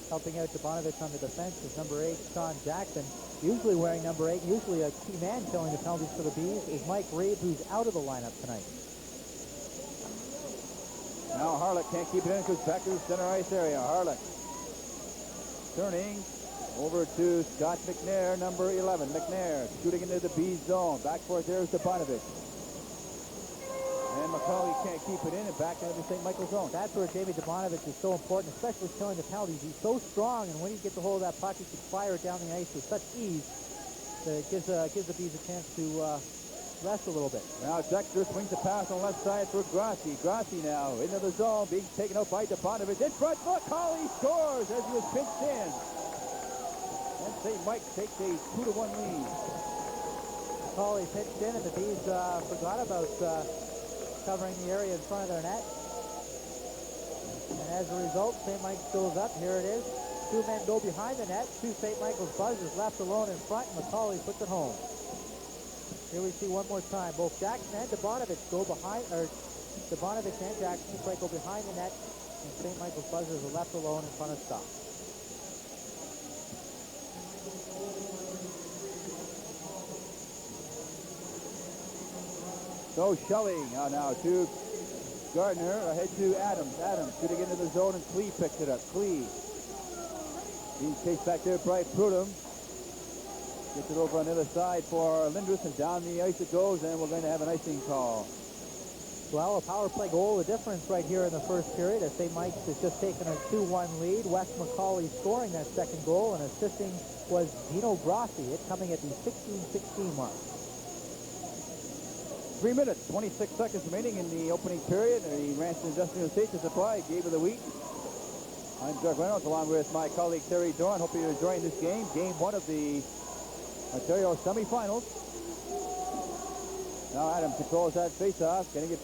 helping out Debanovich on the defense is number 8, Sean Jackson. Usually wearing number 8, usually a key man killing the penalties for the Bees is Mike Reed, who's out of the lineup tonight. Now Harlech can't keep it in, goes back to the center ice area. Harlech turning, Over to Scott McNair, number 11. McNair shooting into the B zone. Back for it there is Stepanovic. And McCauley can't keep it in, and back into the St. Michael zone. That's where Jamie Stepanovic is so important, especially killing the penalties. He's so strong, and when he gets a hold of that puck, he can fire it down the ice with such ease that it gives the Bees a chance to rest a little bit. Now Dexter swings the pass on the left side for Grassi. Grassi now into the zone, being taken out by Stepanovic. In front, McCauley scores as he was pinched in. And St. Mike takes a 2-1 lead. McCauley pitched in, and the Bees forgot about covering the area in front of their net. And as a result, St. Mike's goes up. Here it is. Two men go behind the net. Two St. Michael's Buzzers left alone in front, and McCauley puts it home. Here we see one more time. Both Jackson and Stepanovic go behind, or Stepanovic and Jackson go behind the net, and St. Michael's Buzzers are left alone in front of stop. So Schelling now to Gardner, ahead to Adams. Adams shooting into the zone, and Klee picks it up. Klee being chased back there by Prudhomme. Gets it over on the other side for Lindros, and down the ice it goes, and we're going to have an icing call. Well, a power play goal, the difference right here in the first period, as St. Mike's has just taken a 2-1 lead. Wes McCauley scoring that second goal, and assisting was Dino Grassi, it coming at the 16-16 mark. 3 minutes, 26 seconds remaining in the opening period. The Ranson Industrial Safety Supply Game of the Week. I'm Doug Reynolds, along with my colleague Terry Dorn. Hope you're enjoying this game. Game 1 of the Ontario semifinals. Now Adams controls that face-off, getting it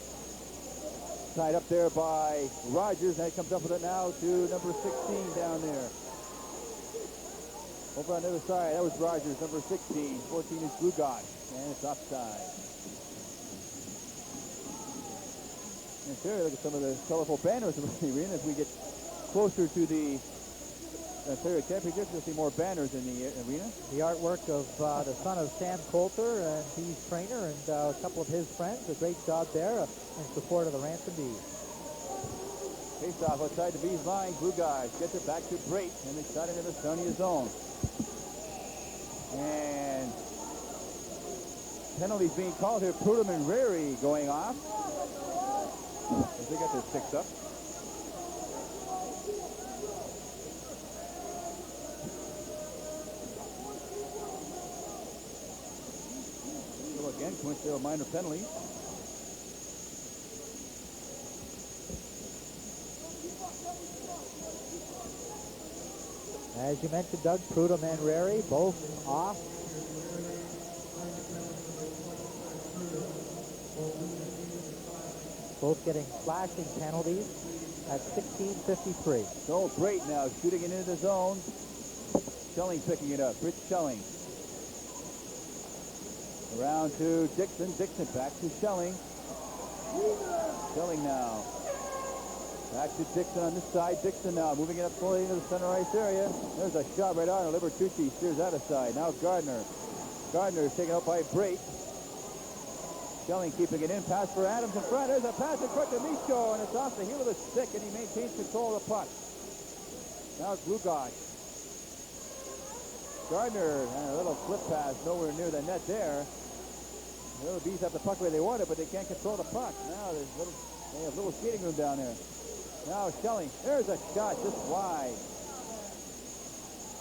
tied up there by Rogers. And it comes up with it now to number 16 down there. Over on the other side, that was Rogers, number 16. 14 is Gugat, and it's offside. And there, look at some of the colorful banners in the arena. As we get closer to the Ontario Championship, you'll see more banners in the arena. The artwork of the son of Sam Coulter, and he's trainer, and a couple of his friends. A great job there in support of the Ranson Bees. Face off outside the Bees line. Blue guys gets it back to Brait, and they shot into the Sarnia zone. And penalties being called here. Prudhomme and Rary going off. As they got their sticks up. So again, coincidental minor penalty. As you mentioned, Doug, Prudhomme and Rary both off. Both getting slashing penalties at 16:53. So Brait now shooting it into the zone. Schelling picking it up. Rich Schelling. Around to Dixon. Dixon back to Schelling. Schelling now. Back to Dixon on this side. Dixon now moving it up slowly into the center ice area. There's a shot right on. Libertucci steers out of side. Now Gardner. Gardner is taken out by Brait. Schelling keeping it in. Pass for Adams in front. There's a pass in front to Micho, and it's off the heel of the stick, and he maintains control of the puck. Now Glugach. Gardner, and a little flip pass nowhere near the net there. The little Bees have the puck where they want it, but they can't control the puck. Now they have little skating room down there. Now Schelling. There's a shot just wide.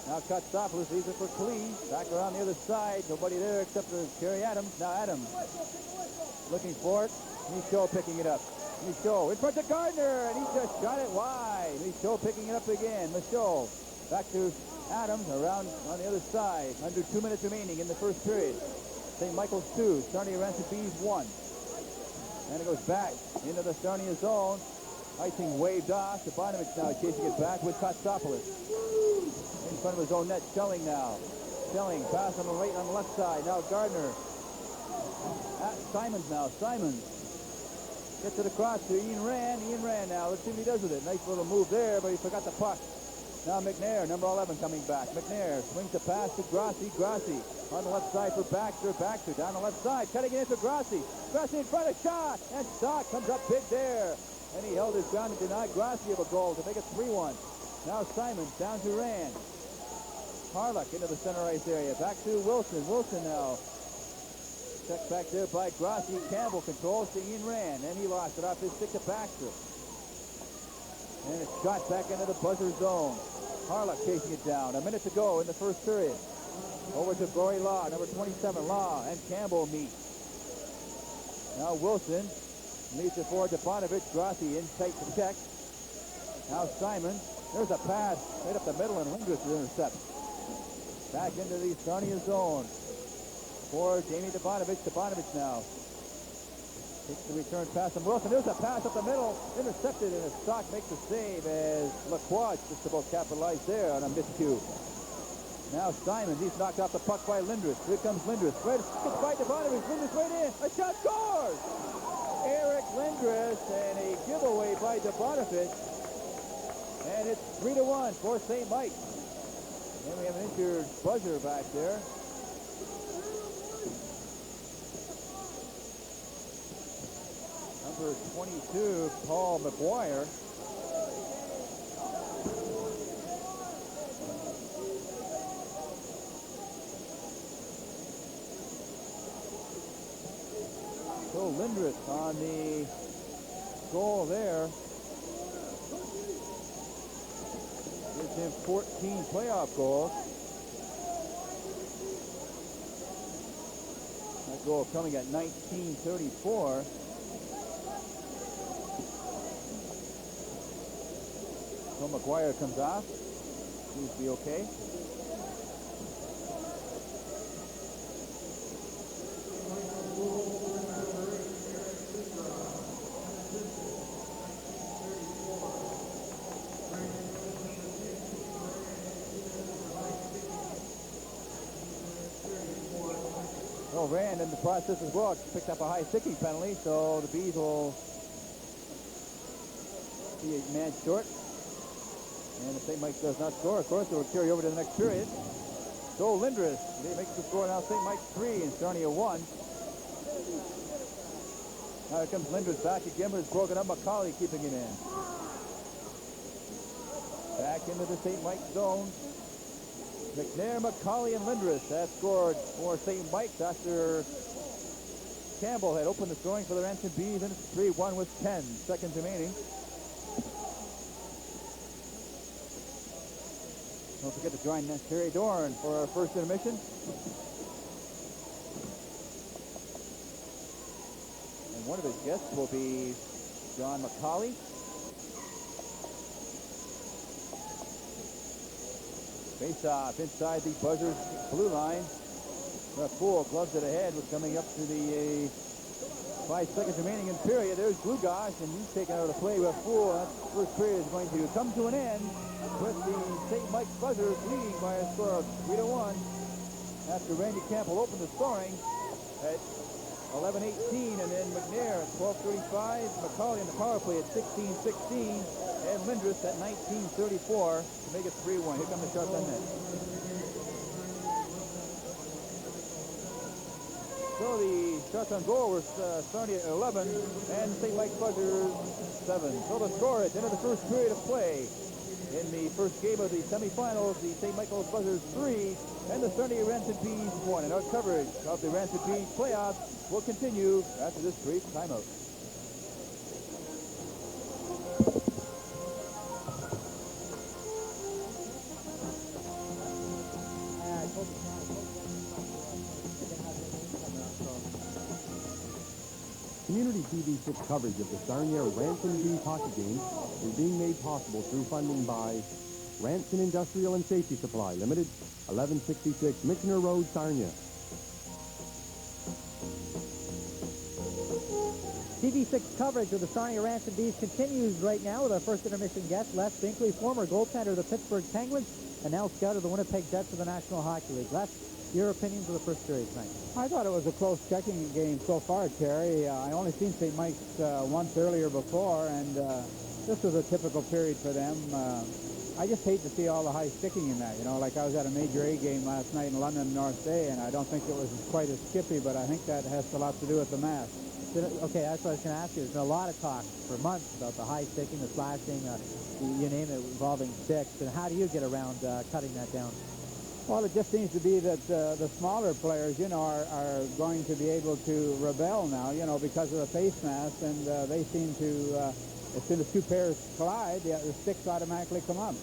Now Kotsopoulos leaves it for Klee. Back around the other side. Nobody there except for Kerry Adams. Now Adams looking for it. Michaud picking it up. Michaud in front of Gardner, and he just shot it wide. Michaud picking it up again. Michaud back to Adams around on the other side. Under 2 minutes remaining in the first period. St. Michael's 2, Sarnia Ranson Bees 1. And it goes back into the Sarnia zone. Icing waved off. Stepanovic now chasing it back with Kotsopoulos. In front of his own net. Schelling now. Schelling pass on the right on the left side. Now Gardner. Simons now. Simons gets it across to Ian Rand. Ian Rand now. Let's see what he does with it. Nice little move there, but he forgot the puck. Now McNair, number 11, coming back. McNair swings the pass to Grassi. Grassi on the left side for Baxter. Baxter down the left side. Cutting it into Grassi. Grassi in front of shot. And Stock comes up big there. And he held his ground and denied Grassi of a goal to make it 3-1. Now Simons down to Rand. Harlock into the center ice area. Back to Wilson. Wilson now. Checked back there by Grossi. Campbell controls to Ian Rand. And he lost it off his stick to Baxter. And it's shot back into the buzzer zone. Harlock chasing it down. A minute to go in the first period. Over to Rory Law, number 27. Law and Campbell meet. Now Wilson leads it forward to Bonovich. Grossi in tight to check. Now Simon. There's a pass right up the middle, and Lindgren intercepts. Back into the Sarnia zone for Jamie Bonovich. Bonovich now takes the return pass from Wilson. There's a pass up the middle, intercepted, and Stock makes the save as Lacroix just about capitalized there on a miscue. Now Simon, he's knocked off the puck by Lindros. Here comes Lindros. Right, gets by Bonovich. Lindros right in. A shot scores! Eric Lindros, and a giveaway by Bonovich. And it's 3-1 for St. Mike. And we have an injured buzzer back there. Number 22, Paul McGuire. So Lindros on the goal there. Gives him 14 playoff goals. That goal coming at 1934. So McGuire comes off. Seems to be okay. Well, Rand in the process as well picked up a high sticking penalty, so the Bees will be a man short. And if St. Mike does not score, of course, it will carry over to the next period. So Lindros makes the score now. St. Mike 3 and Sarnia 1. Now here comes Lindros back again, but it's broken up. McCauley keeping it in. Back into the St. Mike zone. McNair, McCauley, and Lindros have scored for St. Mike's after Campbell had opened the scoring for the Ranson Bees, and it's 3-1 with 10 seconds remaining. Don't forget to join Terry Dorn for our first intermission. And one of his guests will be John McCauley. Face-off inside the Buzzers blue line. Poole gloves it ahead with coming up to the 5 seconds remaining in period. There's Glugosh, and he's taken out of the play with Poole. That first period is going to come to an end with the St. Mike Buzzers leading by a score of 3-1 after Randy Campbell opened the scoring at 11:18, and then McNair at 12:35, McCauley in the power play at 16:16, and Lindros at 19:34 to make it 3-1. Here come the shots on net. So the shots on goal was Sarnia 11 and St. Mike Buzzers 7. So the score at the end of the first period of play. In the first game of the semifinals, the St. Michael's Buzzers 3 and the Sarnia Ranson Bees 1. And our coverage of the Ranson Bees playoffs will continue after this brief timeout. Community TV6 coverage of the Sarnia Ranson Bees hockey game is being made possible through funding by Ranson Industrial and Safety Supply Limited, 1166 Michener Road, Sarnia. TV6 coverage of the Sarnia Ranson Bees continues right now with our first intermission guest, Les Binkley, former goaltender of the Pittsburgh Penguins and now scout of the Winnipeg Jets of the National Hockey League. Les, your opinions of the first period tonight? I thought it was a close checking game so far, Terry. I only seen St. Mike's once earlier before, and this was a typical period for them. I just hate to see all the high sticking in that. You know, like I was at a Major A game last night in London, North Bay, and I don't think it was quite as skippy, but I think that has a lot to do with the mask. Okay, that's what I was going to ask you. There's been a lot of talk for months about the high sticking, the slashing, you name it, involving sticks. And how do you get around cutting that down? Well, it just seems to be that the smaller players, are going to be able to rebel now, because of the face mask, and they seem to, as soon as two pairs collide, the sticks automatically come up.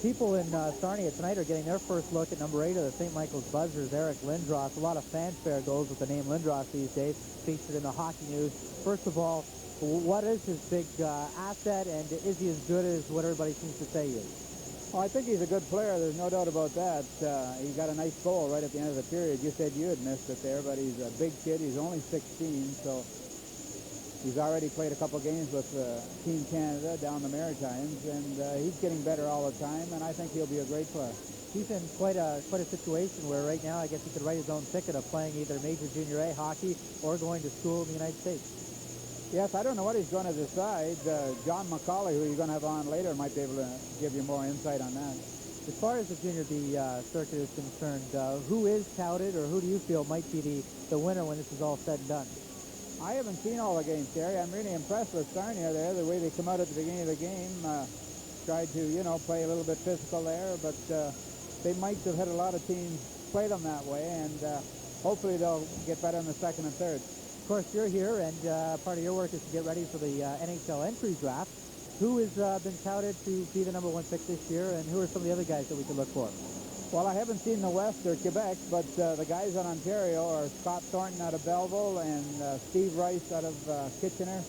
People in Sarnia tonight are getting their first look at number 8 of the St. Michael's Buzzers, Eric Lindros. A lot of fanfare goes with the name Lindros these days, featured in the hockey news. First of all, what is his big asset, and is he as good as what everybody seems to say he is? Well, I think he's a good player. There's no doubt about that. He got a nice goal right at the end of the period. You said you had missed it there, but he's a big kid. He's only 16, so he's already played a couple games with Team Canada down the Maritimes, and he's getting better all the time, and I think he'll be a great player. He's in quite a situation where right now I guess he could write his own ticket of playing either Major Junior A hockey or going to school in the United States. Yes, I don't know what he's going to decide. John McCauley, who you're going to have on later, might be able to give you more insight on that. As far as the Junior B circuit is concerned, who is touted, or who do you feel might be the winner when this is all said and done? I haven't seen all the games, Terry. I'm really impressed with Sarnia there, the way they come out at the beginning of the game. Tried to, play a little bit physical there, but they might have had a lot of teams play them that way, and hopefully they'll get better in the second and third. Of course, you're here, and part of your work is to get ready for the NHL entry draft. Who has been touted to be the number 1 pick this year, and who are some of the other guys that we can look for? Well, I haven't seen the West or Quebec, but the guys on Ontario are Scott Thornton out of Belleville and Steve Rice out of Kitchener,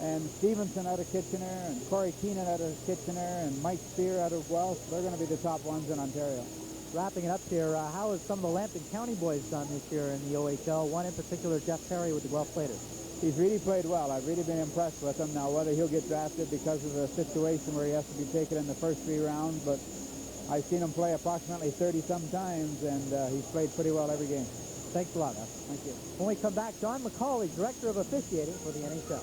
and Stevenson out of Kitchener, and Corey Keenan out of Kitchener, and Mike Spear out of Welsh. They're going to be the top ones in Ontario. Wrapping it up here, how has some of the Lambton County boys done this year in the OHL? One in particular, Jeff Perry with the Guelph Platers. He's really played well. I've really been impressed with him. Now, whether he'll get drafted because of the situation where he has to be taken in the first 3 rounds, but I've seen him play approximately 30-some times, and he's played pretty well every game. Thanks a lot, Al. Thank you. When we come back, John McCauley, Director of Officiating for the NHL.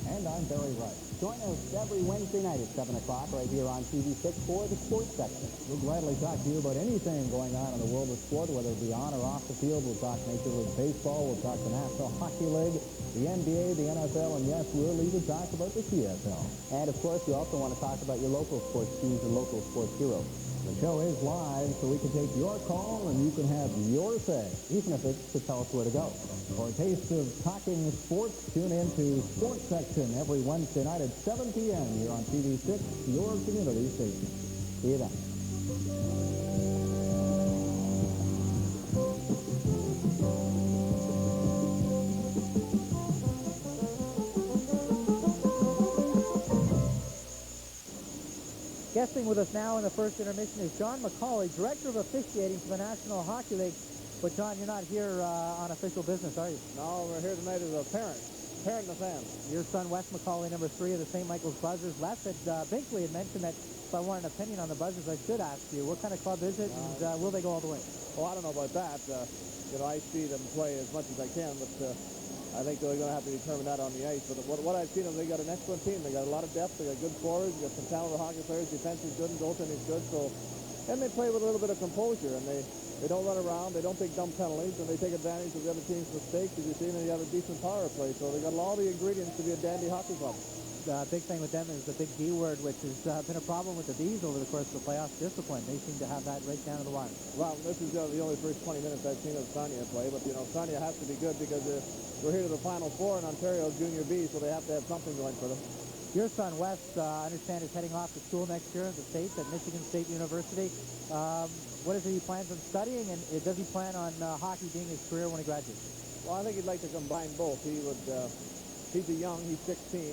And I'm Barry Wright. Join us every Wednesday night at 7 o'clock right here on TV6 for the sports section. We'll gladly talk to you about anything going on in the world of sport, whether it be on or off the field. We'll talk Major League Baseball. We'll talk the National Hockey League, the NBA, the NFL, and yes, we'll even talk about the CFL. And, of course, we also want to talk about your local sports teams and local sports heroes. The show is live, so we can take your call and you can have your say, even if it's to tell us where to go. For a taste of talking sports, tune in to Sports Section every Wednesday night at 7 p.m. here on TV6, your community station. See you then. Guesting with us now in the first intermission is John McCauley, Director of Officiating for the National Hockey League. But, John, you're not here on official business, are you? No, we're here tonight as a parent and a fan. Your son, Wes McCauley, number 3 of the St. Michael's Buzzers. Les at Binkley had mentioned that if I want an opinion on the Buzzers, I should ask you. What kind of club is it, and will they go all the way? Well, I don't know about that. I see them play as much as I can, but I think they're going to have to determine that on the ice. But what I've seen them, they got an excellent team. They got a lot of depth. They got good forwards. They got some talented hockey players. Defense is good and goaltending is good. So, and they play with a little bit of composure, and they don't run around. They don't take dumb penalties, and they take advantage of the other team's mistakes. As you see, and they have a decent power play. So they got all the ingredients to be a dandy hockey club. The big thing with them is the big D word, which has been a problem with the Bees over the course of the playoffs. Discipline. They seem to have that right down to the wire. Well, this is the only first 20 minutes I've seen of Sarnia play, but, Sarnia has to be good because we're here to the Final Four in Ontario Junior B, so they have to have something going for them. Your son, Wes, I understand is heading off to school next year in the States at Michigan State University. What is it he plans on studying, and does he plan on hockey being his career when he graduates? Well, I think he'd like to combine both. He's young, he's 16,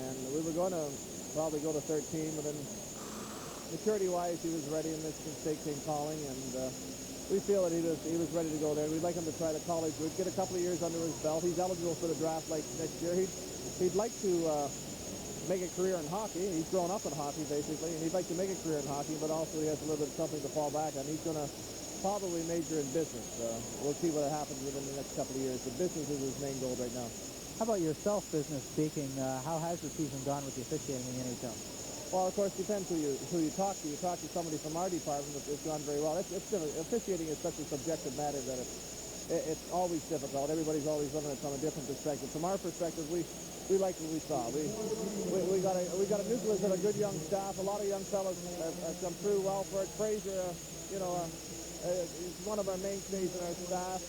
and we were going to probably go to 13, but then maturity-wise, he was ready, and Michigan State came calling, and we feel that he was ready to go there. We'd like him to try the college route, get a couple of years under his belt. He's eligible for the draft like next year. He'd like to make a career in hockey. He's grown up in hockey, basically, and he'd like to make a career in hockey, but also he has a little bit of something to fall back on. He's going to probably major in business. We'll see what happens within the next couple of years, but business is his main goal right now. How about yourself, business speaking? How has the season gone with the officiating in the NHL? Well, of course, depends who you talk to. You talk to somebody from our department, it's gone very well. Officiating is such a subjective matter that it's always difficult. Everybody's always looking at it from a different perspective. From our perspective, we liked what we saw. We got a nucleus of a good young staff. A lot of young fellows have come through well for it. Fraser, is one of our mainstays in our staff,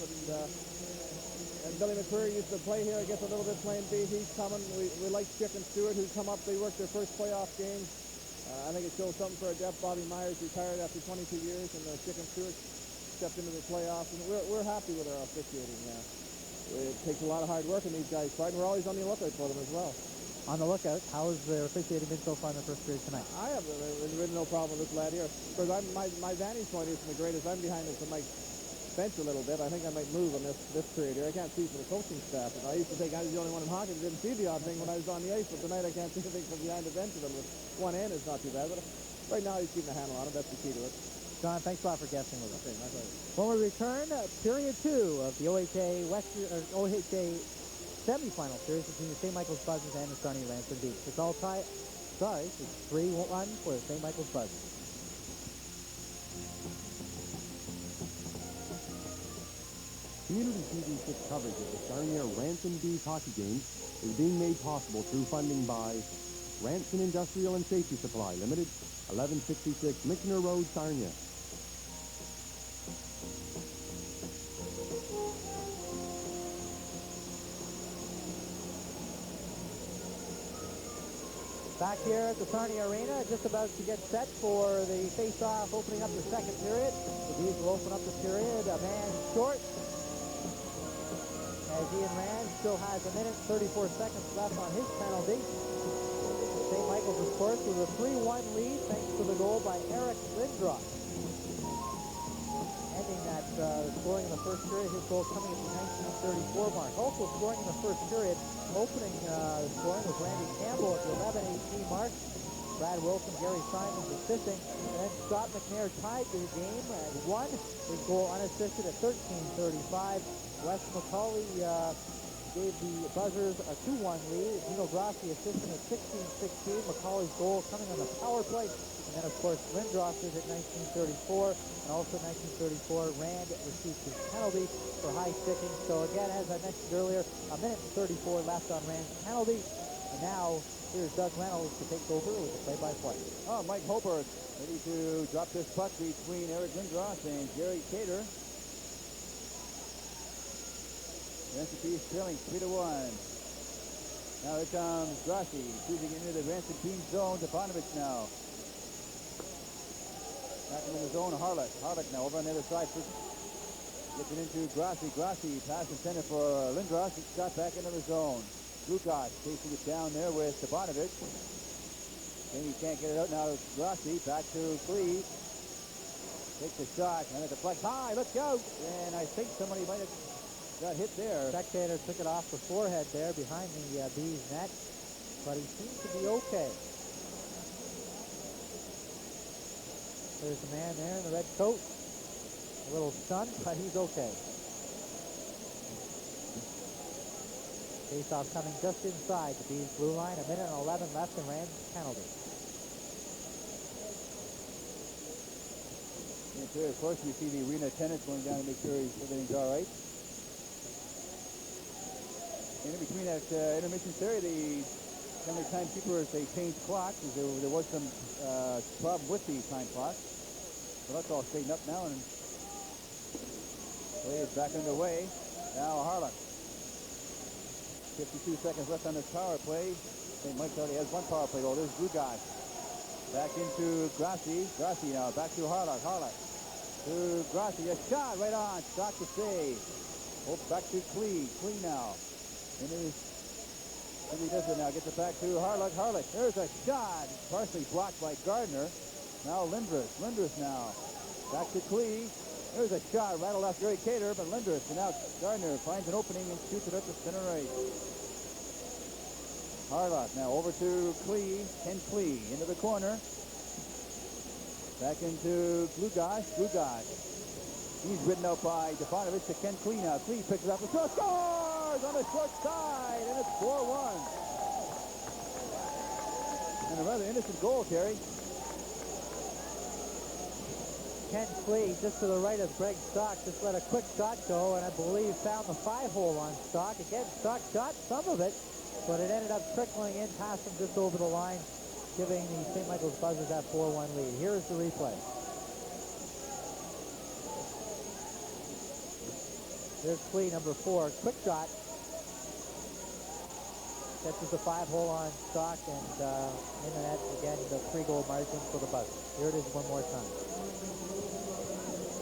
and Billy McCreary used to play here. I guess a little bit playing B. He's coming. We like Chick and Stewart, who's come up. They worked their first playoff game. I think it shows something for our depth. Bobby Myers retired after 22 years, and Chick and Stewart stepped into the playoffs. And we're happy with our officiating. It takes a lot of hard work on these guys' part, and we're always on the lookout for them as well. On the lookout, how has the officiating been so far in the first period tonight? I have really no problem with this lad here. Because my vantage point isn't the greatest. I'm behind this Mike bench a little bit. I think I might move on this period here. I can't see from the coaching staff. And I used to think I was the only one in hockey that didn't see the odd thing when I was on the ice, but tonight I can't see anything from behind the bench a little bit. One end is not too bad, but right now he's keeping a handle on it. That's the key to it. John, thanks a lot for guessing with us. Okay, my pleasure. When we return, period 2 of the OHA semifinal series between the St. Michael's Buzzards and the Sarnia Ranson Bees. It's all tied. Sorry, it's 3-1 for the St. Michael's Buzzards. Community TV6 coverage of the Sarnia Ranson Bees hockey games is being made possible through funding by Ranson Industrial and Safety Supply Limited, 1166 Michener Road, Sarnia. Back here at the Sarnia Arena, just about to get set for the face-off, opening up the second period. The Bees will open up the period, a man short. As Ian Rand still has 1 minute 34 seconds left on his penalty. St. Michael's, of course, with a 3-1 lead thanks to the goal by Eric Lindros. Ending that scoring in the first period, his goal coming at the 1934 mark. Also scoring in the first period, opening scoring was Randy Campbell at the 11:18 mark. Brad Wilson, Gary Simons assisting, and then Scott McNair tied the game at 1. His goal unassisted at 13:35. Wes McCauley gave the Buzzers a 2-1 lead. Dino Grassi assisting at 16:16. McCauley's goal coming on the power play. And then, of course, Lindros is at 19:34. And also 19:34, Rand received his penalty for high sticking. So, again, as I mentioned earlier, 1 minute and 34 left on Rand's penalty. And now, here's Doug Reynolds to take over with the play-by-play. Mike Hoberg ready to drop this puck between Eric Lindros and Jerry Cater. Ranson Bees trailing 3-1. Now here comes Grassi, shooting into the Ranson team zone. Stefanovic now. Back in the zone, Harlech. Harlech now over on the other side. Gets it into Grassi. Grassi pass intended for Lindros. It's got back into the zone. Lukas chasing it down there with Stefanovic. Then he can't get it out. Now Grassi back to Clee. Takes a shot and it deflects high. Look out! And I think somebody might have got hit there. Spectator took it off the forehead there behind the Bees net, but he seems to be okay. There's a man there in the red coat. A little stunned, but he's okay. Face-off coming just inside the Bees blue line. 1 minute and 11 left in Rand's penalty. And here, of course, we see the arena attendants going down to make sure everything's all right. And in between that intermission period, the family timekeepers, they changed clocks. There was some problem with the time clock. So that's all straightened up now, and play is back underway. Now Harlech. 52 seconds left on this power play. St. Mike's already has one power play goal. There's Lugas. Back into Grassi. Grassi now back to Harlech. Harlech to Grassi. A shot right on. Shot to save. Oh, back to Clee. Clee now. And he does it now. Gets it back to Harlech. Harlech. There's a shot. Partially blocked by Gardner. Now Lindros. Lindros now. Back to Clee. There's a shot. Rattled off Gary Cater, but Lindros. And now Gardner finds an opening and shoots it up the center right. Harlech now over to Clee. Ken Clee into the corner. Back into Glugas. Glugas. He's ridden out by Stefanovic to Ken Clee now. Clee picks it up and scores! scores on the short side, and it's 4-1. And a rather innocent goal, Terry. Ken Slee, just to the right of Greg Stock, just let a quick shot go, and I believe found the 5-hole on Stock. Again, Stock shot some of it, but it ended up trickling in past him just over the line, giving the St. Michael's Buzzers that 4-1 lead. Here's the replay. There's Slee, number 4. Quick shot. Catches the 5-hole on Stock, and in the net, again, the 3-goal margin for the Buzzers. Here it is one more time.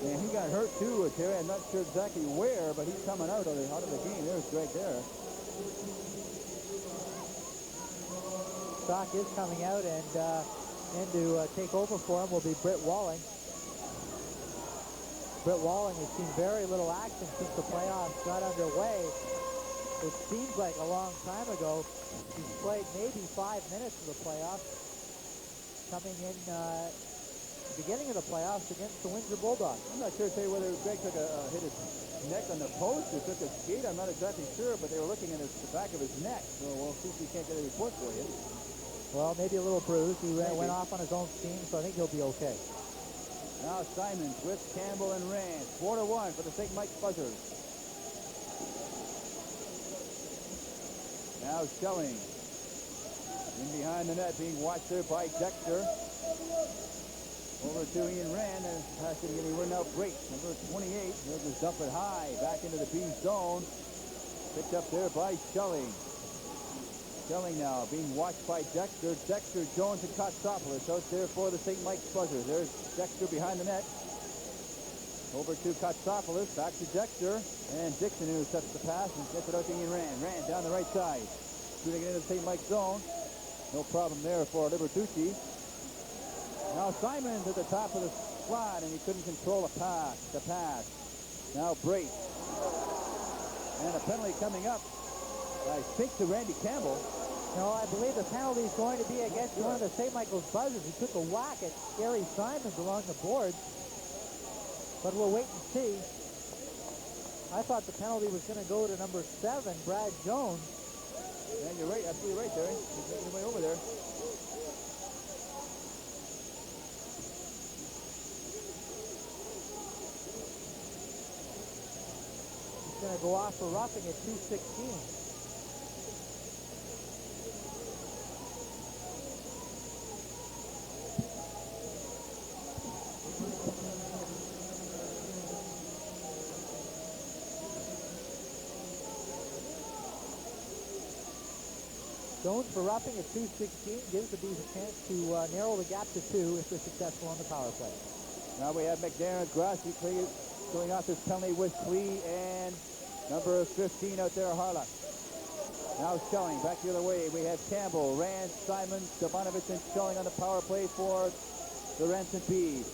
And he got hurt too, Terry. I'm not sure exactly where, but he's coming out of the game. There's Greg there. Stock is coming out, and in to take over for him will be Britt Walling. Britt Walling has seen very little action since the playoffs got underway. It seems like a long time ago. He's played maybe 5 minutes of the playoffs, coming in the beginning of the playoffs against the Windsor Bulldogs. I'm not sure, Terry, whether Greg took hit his neck on the post or took a skate. I'm not exactly sure, but they were looking at the back of his neck. So we'll see if we can't get a report for you. Well, maybe a little bruised. He went off on his own steam, so I think he'll be okay. Now Simons with Campbell and Rand. 4-1 for the St. Mike's Buzzers. Now Schelling. In behind the net, being watched there by Dexter. Over to Ian Rand, and pass it again. He went out great. Number 28. He'll just dump it high back into the B zone. Picked up there by Schelling. Schelling now being watched by Dexter. Dexter, Jones, and Kotsopoulos out there for the St. Mike's Buzzers. There's Dexter behind the net. Over to Kotsopoulos, back to Dexter, and Dixon who sets the pass and gets it out to Ian Rand. Rand down the right side. Shooting it into the St. Mike's zone. No problem there for Libertucci. Now Simons at the top of the slot, and he couldn't control the pass. Now Brace. And a penalty coming up. I think to Randy Campbell. No, I believe the penalty is going to be against one of the St. Michael's Buzzers. He took a whack at Gary Simons along the boards. But we'll wait and see. I thought the penalty was going to go to number 7, Brad Jones. And you're right, absolutely right, Terry. He's making his way over there. He's going to go off for roughing at 2:16. Jones for roughing at 2:16 gives the Bees a chance to narrow the gap to 2 if they're successful on the power play. Now we have McNair and Grassi going off this penalty with Clee and number 15 out there, Harlock. Now Schelling back the other way. We have Campbell, Rand, Simons, Stavanovich, and Schelling on the power play for the Ranson Bees.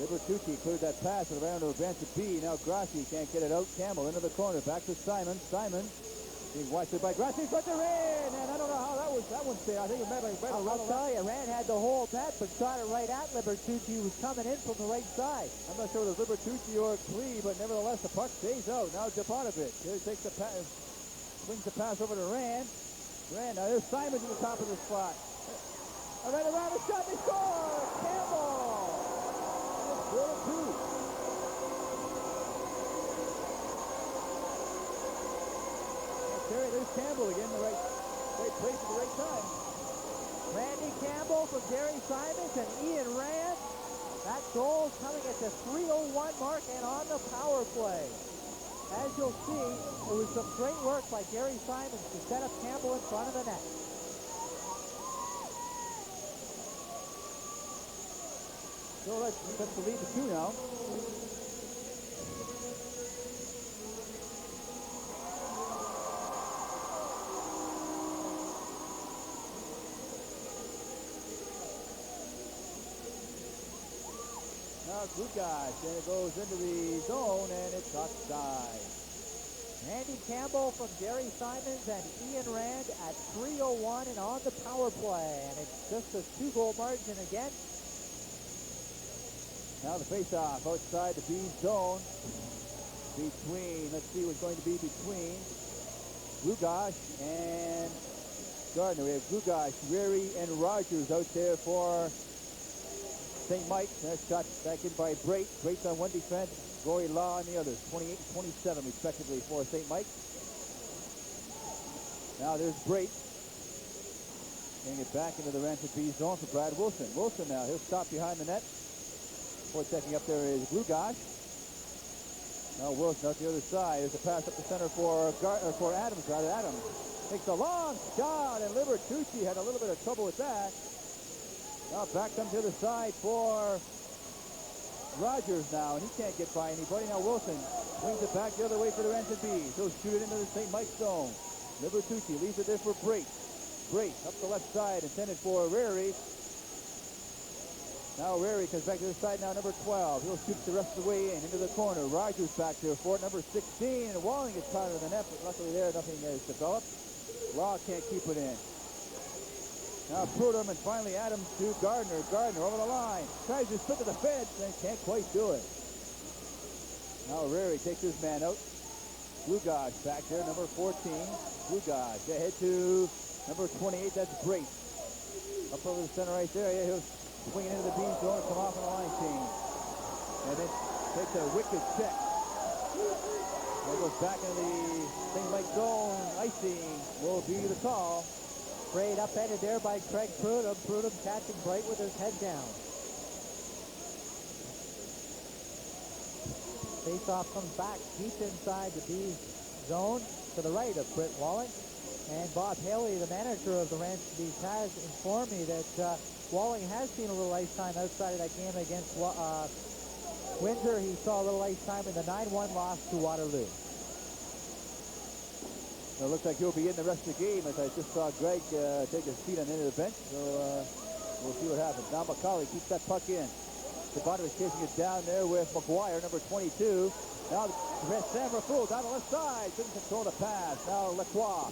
Libertucci cleared that pass around to Ranson B. Now Grassi can't get it out. Campbell into the corner. Back to Simons. Simons being watched by Grassi. Put her in! And I don't know how that one stayed. I think it might have I'll tell you, Rand had the whole net, but shot it right at Libertucci, who was coming in from the right side. I'm not sure whether it was Libertucci or Clee, but nevertheless, the puck stays out. Now Stavanovich. Here he takes the pass, swings the pass over to Rand. Rand, now there's Simons at the top of the slot. And then around the shot, they score! Campbell! It's 4-2. Terry, there's Campbell again, the right place at the right time. Randy Campbell from Gary Simons and Ian Rand. That goal coming at the 3:01 mark and on the power play. As you'll see, it was some great work by Gary Simons to set up Campbell in front of the net. So let's the lead to 2 now. Now Gugash, and it goes into the zone, and it's offside. Randy Campbell from Gary Simons and Ian Rand at 3:01 and on the power play. And it's just a 2-goal margin again. Now the face-off outside the B zone. between, let's see what's going to be between Glugosh and Gardner. We have Glugosh, Rary, and Rogers out there for St. Mike's. That shot back in by Brait. Brait's on one defense, Rory Law on the other. 28 and 27 respectively for St. Mike's. Now there's Brait. Getting it back into the Ranson B zone for Brad Wilson. Wilson now, he'll stop behind the net. For checking up there is Glugosh. Now Wilson out the other side. There's a pass up the center for Adams, rather. Adams takes a long shot, and Libertucci had a little bit of trouble with that. Now back comes the other side for Rogers now, and he can't get by anybody. Now Wilson swings it back the other way for the Ranson Bees. He'll shoot it into the St. Mike's zone. Libertucci leaves it there for Brait. Brait up the left side, intended for Rary. Now Rary comes back to the side now, number 12. He'll shoot the rest of the way in, into the corner. Rogers back there for it, number 16. And Walling gets caught in the net, but luckily there, nothing has developed. Law can't keep it in. Now Prudhomme, and finally Adams to Gardner. Gardner over the line. Tries to slip to the fence and can't quite do it. Now Rary takes his man out. Glugosh back there, number 14. Glugosh ahead to number 28, that's Brait. Up over the center right there. Yeah, he'll swing it into the B zone and come off on the line change. And then takes a wicked check. And goes back into the St. Mike's zone. Icing will be the call. Brait upended there by Craig Prudhomme. Prudhomme catching Brait with his head down. Faceoff comes back deep inside the B zone to the right of Britt Walling. And Bob Haley, the manager of the Ranson Bees, has informed me that Walling has seen a little ice time outside of that game against Windsor. He saw a little ice time in the 9-1 loss to Waterloo. Well, it looks like he'll be in the rest of the game, as I just saw Greg take his seat on the end of the bench. So we'll see what happens. Now McCauley keeps that puck in. Sabanovich chasing it down there with McGuire, number 22. Now Sam Rafool down the left side. Couldn't control the pass. Now Lacroix,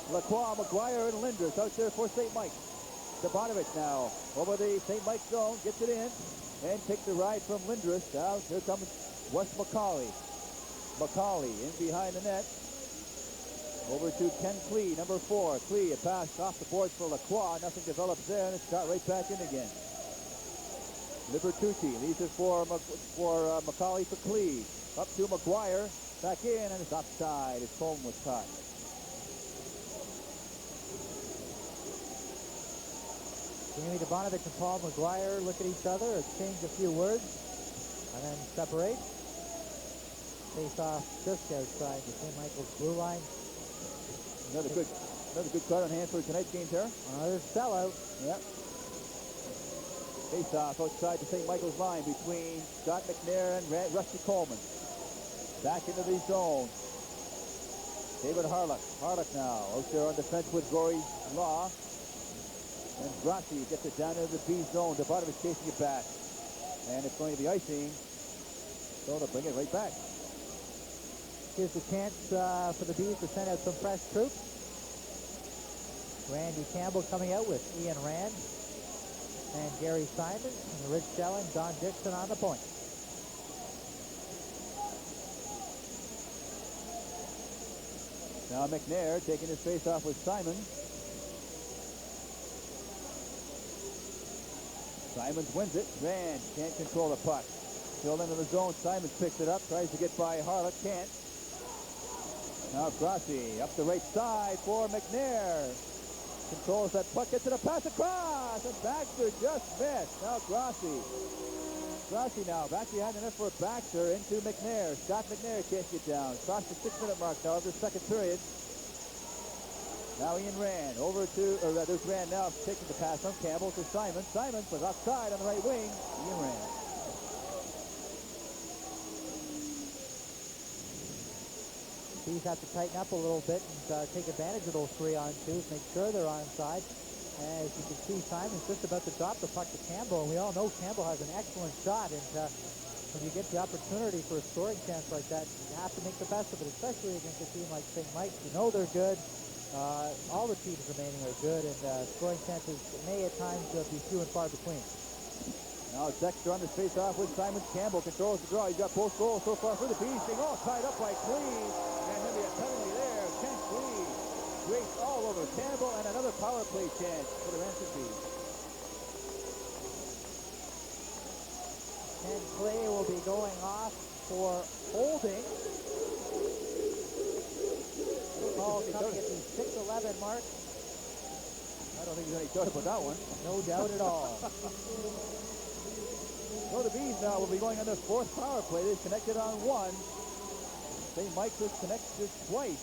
McGuire, and Lindros out there for St. Mike's. Sabanovich now over the St. Mike's zone, gets it in, and takes the ride from Lindros. Now here comes Wes McCauley. McCauley in behind the net. Over to Ken Klee, number 4. Klee, a pass off the boards for Lacroix. Nothing develops there, and it's shot right back in again. Libertucci leaves it for McCauley for Klee. Up to McGuire, back in, and it's offside. His phone was caught. Jamie Dobanovich and Paul McGuire look at each other, exchange a few words, and then separate. Face off just outside the St. Michael's blue line. Another good card on hand for tonight's game, Tara. Another sellout. Yep. Face off outside the St. Michael's line between Scott McNair and Rusty Coleman. Back into the zone. David Harlock. Harlock now out there on defense with Rory Law. And Grassi gets it down into the B zone. Dobanovich chasing it back. And it's going to be icing. So to bring it right back. Here's the chance for the Bees to send out some fresh troops. Randy Campbell coming out with Ian Rand and Gary Simon. And Rich Schelling, Don Dixon on the point. Now McNair taking his face off with Simon. Simons wins it. Rand can't control the puck. Still into the zone. Simons picks it up. Tries to get by Harlock. Can't. Now Grassi up the right side for McNair. Controls that puck. Gets it a pass across. And Baxter just missed. Now Grassi. Grassi now back behind the net for Baxter into McNair. Scott McNair can't get down. Across the 6-minute mark now of the second period. Now Ian Rand over to, there's Rand now taking the pass from Campbell to Simon. Simon was offside on the right wing. Ian Rand. Bees have to tighten up a little bit and take advantage of those 3-on-2s, make sure they're onside. As you can see, Simon's just about to drop the puck to Campbell, and we all know Campbell has an excellent shot, and when you get the opportunity for a scoring chance like that, you have to make the best of it, especially against a team like St. Mike's. You know they're good. All the teams remaining are good, and scoring chances may at times be few and far between. Now Dexter on his face-off with Simon. Campbell controls the draw. He's got both goals so far for the Bees. Being all tied up by Clee. And maybe a penalty there. Ken Clee raced all over Campbell, and another power play chance for the Ranson Bees. Ken Clay will be going off for holding. Call coming at the 6:11 mark. I don't think there's any doubt about that one. No doubt at all. So the Bees now will be going on their fourth power play. They've connected on one. St. Mike's has connected twice.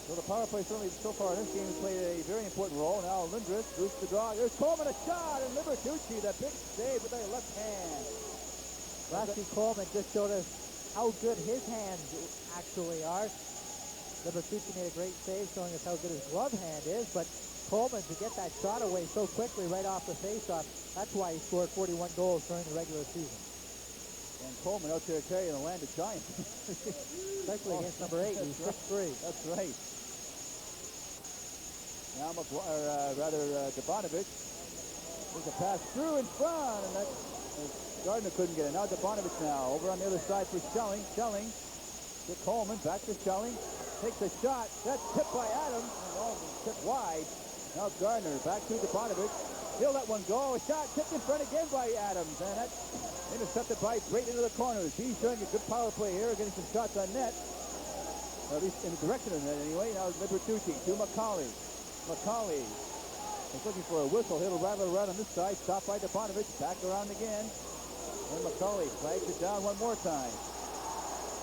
So the power play certainly so far in this game has played a very important role. Now Lindros boosts the draw. There's Coleman, a shot, and Libertucci, the big save with a left hand. Rusty Coleman just showed us how good his hands actually are. Libertucci made a great save showing us how good his glove hand is, but Coleman to get that shot away so quickly right off the faceoff, that's why he scored 41 goals during the regular season. And Coleman out there carrying the land of giants. Especially against number 8, he's 6'3". That's right. Now Debonovic. There's a pass through in front, and that Gardner couldn't get it. Now Debonovic now over on the other side for Schelling. Schelling to Coleman, back to Schelling. Takes a shot. That's tipped by Adams. And tipped wide. Now Gardner back to Debonovic. He'll let one go. A shot tipped in front again by Adams. And that's intercepted by Brayton into the corners. He's showing a good power play here, getting some shots on net. Or at least in the direction of the net anyway. Now Libertucci to McCauley. McCauley is looking for a whistle. He'll rattle around on this side. Stopped by Debonovic. Back around again. And McCauley flags it down one more time.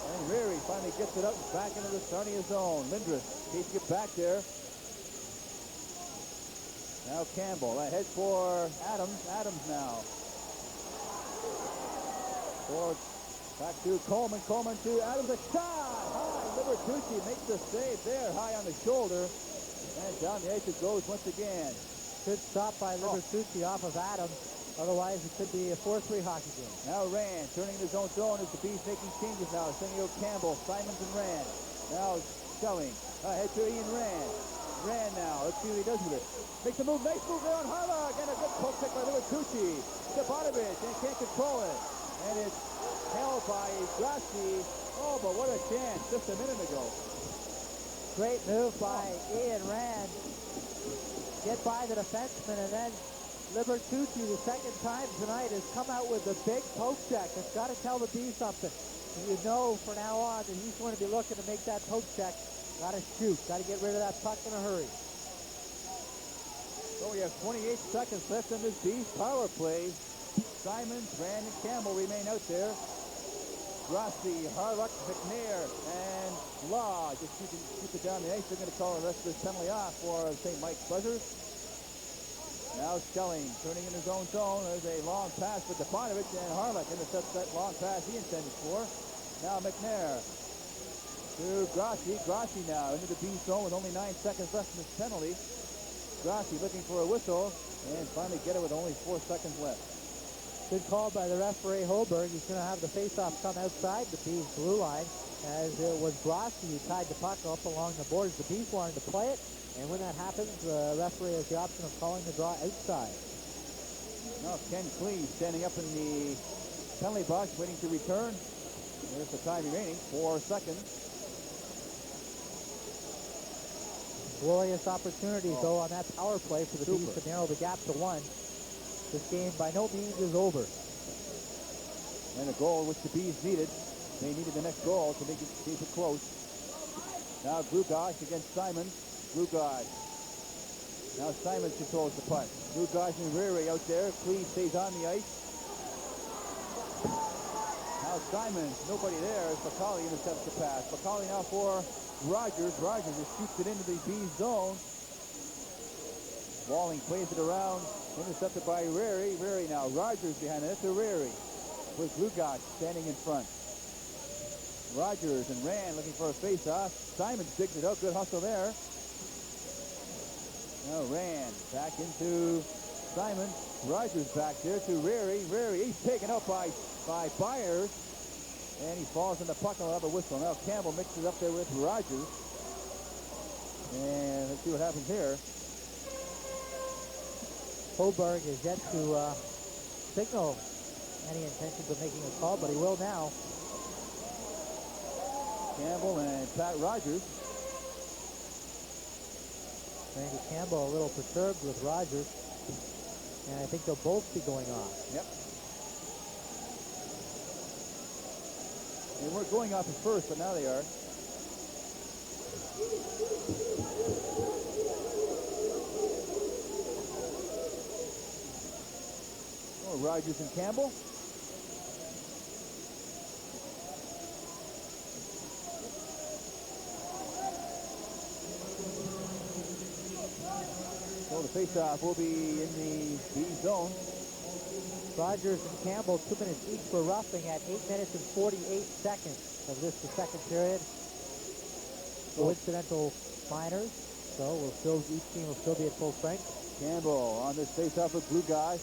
And Reary finally gets it up back into the Sarnia zone. Lindros chasing it back there. Now Campbell ahead for Adams. Adams now. Back to Coleman. Coleman to Adams. A shot! High. Libertucci makes the save there. High on the shoulder. And down the ice it goes once again. Good stop by Libertucci off of Adams. Otherwise, it could be a 4-3 hockey game. Now Rand turning his own zone as the Bees making changes now. Sending out Campbell, Simons, and Rand. Now Schelling ahead to Ian Rand. Rand now. Let's see what he does with it. Makes a move. Nice move there on Harlock. And a good poke check by Libertucci. Stefanovic, and can't control it. And it's held by Grassi. Oh, but what a chance just a minute ago. Great move by Ian Rand. Get by the defenseman, and then Libertucci, the second time tonight, has come out with a big poke check. It's got to tell the Bees something. You know from now on that he's going to be looking to make that poke check. Got to shoot. Got to get rid of that puck in a hurry. So we have 28 seconds left in this Bees power play. Simons, Rand, and Campbell remain out there. Grassi, Harlock, McNair, and Law just keep it down the ice. They're going to call the rest of this penalty off for St. Mike's Buzzers. Now Schelling turning in his own zone. There's a long pass for Debonovic, and Harlock intercepts that long pass he intended for. Now McNair to Grassi. Grassi now into the Bees zone with only 9 seconds left in this penalty. Grassi looking for a whistle, and finally get it with only 4 seconds left. Good call by the referee, Holberg. He's going to have the faceoff come outside the Bees blue line, as it was Grassi who tied the puck up along the boards. The Bees wanted to play it, and when that happens, the referee has the option of calling the draw outside. Now Ken Clee standing up in the penalty box, waiting to return. There's the time remaining, 4 seconds. Glorious opportunities, though, on that power play for the Bees to narrow the gap to 1. This game by no means is over. And a goal which the Bees needed. They needed the next goal to keep it close. Now Grugosh against Simons. Grugosh. Now Simons controls the puck. Grugosh and Reary out there. Clee stays on the ice. Now Simons, nobody there as McCauley intercepts the pass. McCauley now for Rogers. Rogers just shoots it into the Bees zone. Walling plays it around. Intercepted by Reary. Reary now. Rogers behind it. It's a Reary with Grugosh standing in front. Rogers and Rand looking for a face-off. Simons digs it out. Good hustle there. Now Rand back into Simons. Rogers back there to Reary. Reary, he's taken out by Byers. And he falls in the puck and will have a whistle. Now Campbell mixes up there with Rogers. And let's see what happens here. Holberg is yet to signal any intentions of making a call, but he will now. Campbell and Pat Rogers. Randy Campbell a little perturbed with Rogers, and I think they'll both be going off. Yep. They weren't going off at first, but now they are. Oh, Rogers and Campbell. So the face-off will be in the B zone. Rogers and Campbell, 2 minutes each for roughing at 8 minutes and 48 seconds of this, the second period. Coincidental minors, so each team will still be at full strength. Campbell on this face-off with Blue Guy.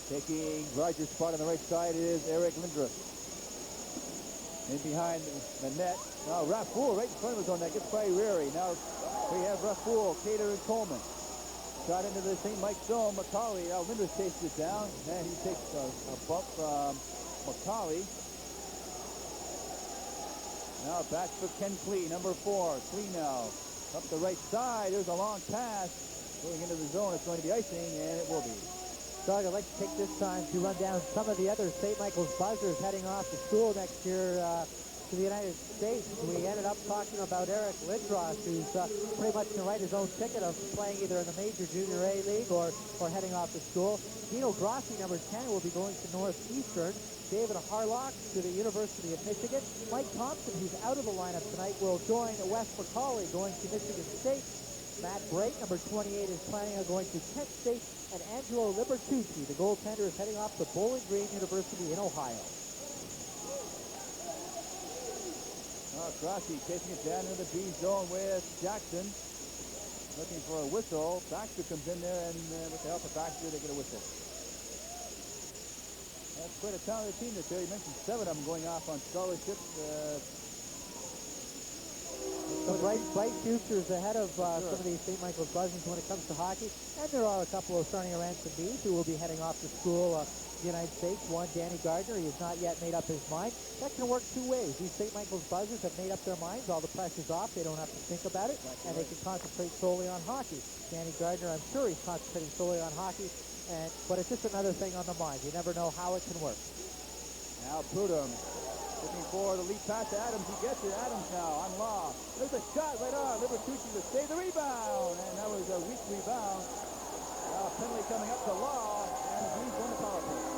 Taking Rogers' spot on the right side is Eric Lindros. In behind the net. Now Rafool right in front of his own net. Gets by Rary. Now we have Rafool, Cater, and Coleman. Shot into the St. Mike zone. McCauley. Now Lindros takes it down. And he takes a bump from McCauley. Now back for Ken Klee, number 4. Klee now up the right side. There's a long pass. Going into the zone. It's going to be icing, and it will be. Doug, I'd like to take this time to run down some of the other St. Michael's Buzzers heading off to school next year to the United States. We ended up talking about Eric Lindros, who's pretty much going to write his own ticket of playing either in the Major Junior A League or heading off to school. Dino Grossi, number 10, will be going to Northeastern. David Harlock to the University of Michigan. Mike Thompson, who's out of the lineup tonight, will join Wes McCauley going to Michigan State. Matt Brake, number 28, is planning on going to Kent State, and Angelo Libertucci, the goaltender, is heading off to Bowling Green University in Ohio. Grossi taking it down into the B zone with Jackson. Looking for a whistle. Baxter comes in there, and with the help of Baxter, they get a whistle. That's quite a talented team this year. You mentioned 7 of them going off on scholarships. Some bright futures ahead of some of these St. Michael's Buzzards when it comes to hockey. And there are a couple of Sarnia Ranson Bees who will be heading off to school in the United States. One, Danny Gardner, he has not yet made up his mind. That can work 2 ways. These St. Michael's Buzzards have made up their minds. All the pressure's off. They don't have to think about it. And they can concentrate solely on hockey. Danny Gardner, I'm sure he's concentrating solely on hockey. But it's just another thing on the mind. You never know how it can work. Now Prudhomme looking for the lead pass to Adams. He gets it. Adams now on Law. There's a shot right on. Libertucci to save the rebound. And that was a weak rebound. Penalty coming up to Law. And the Blues won the power play.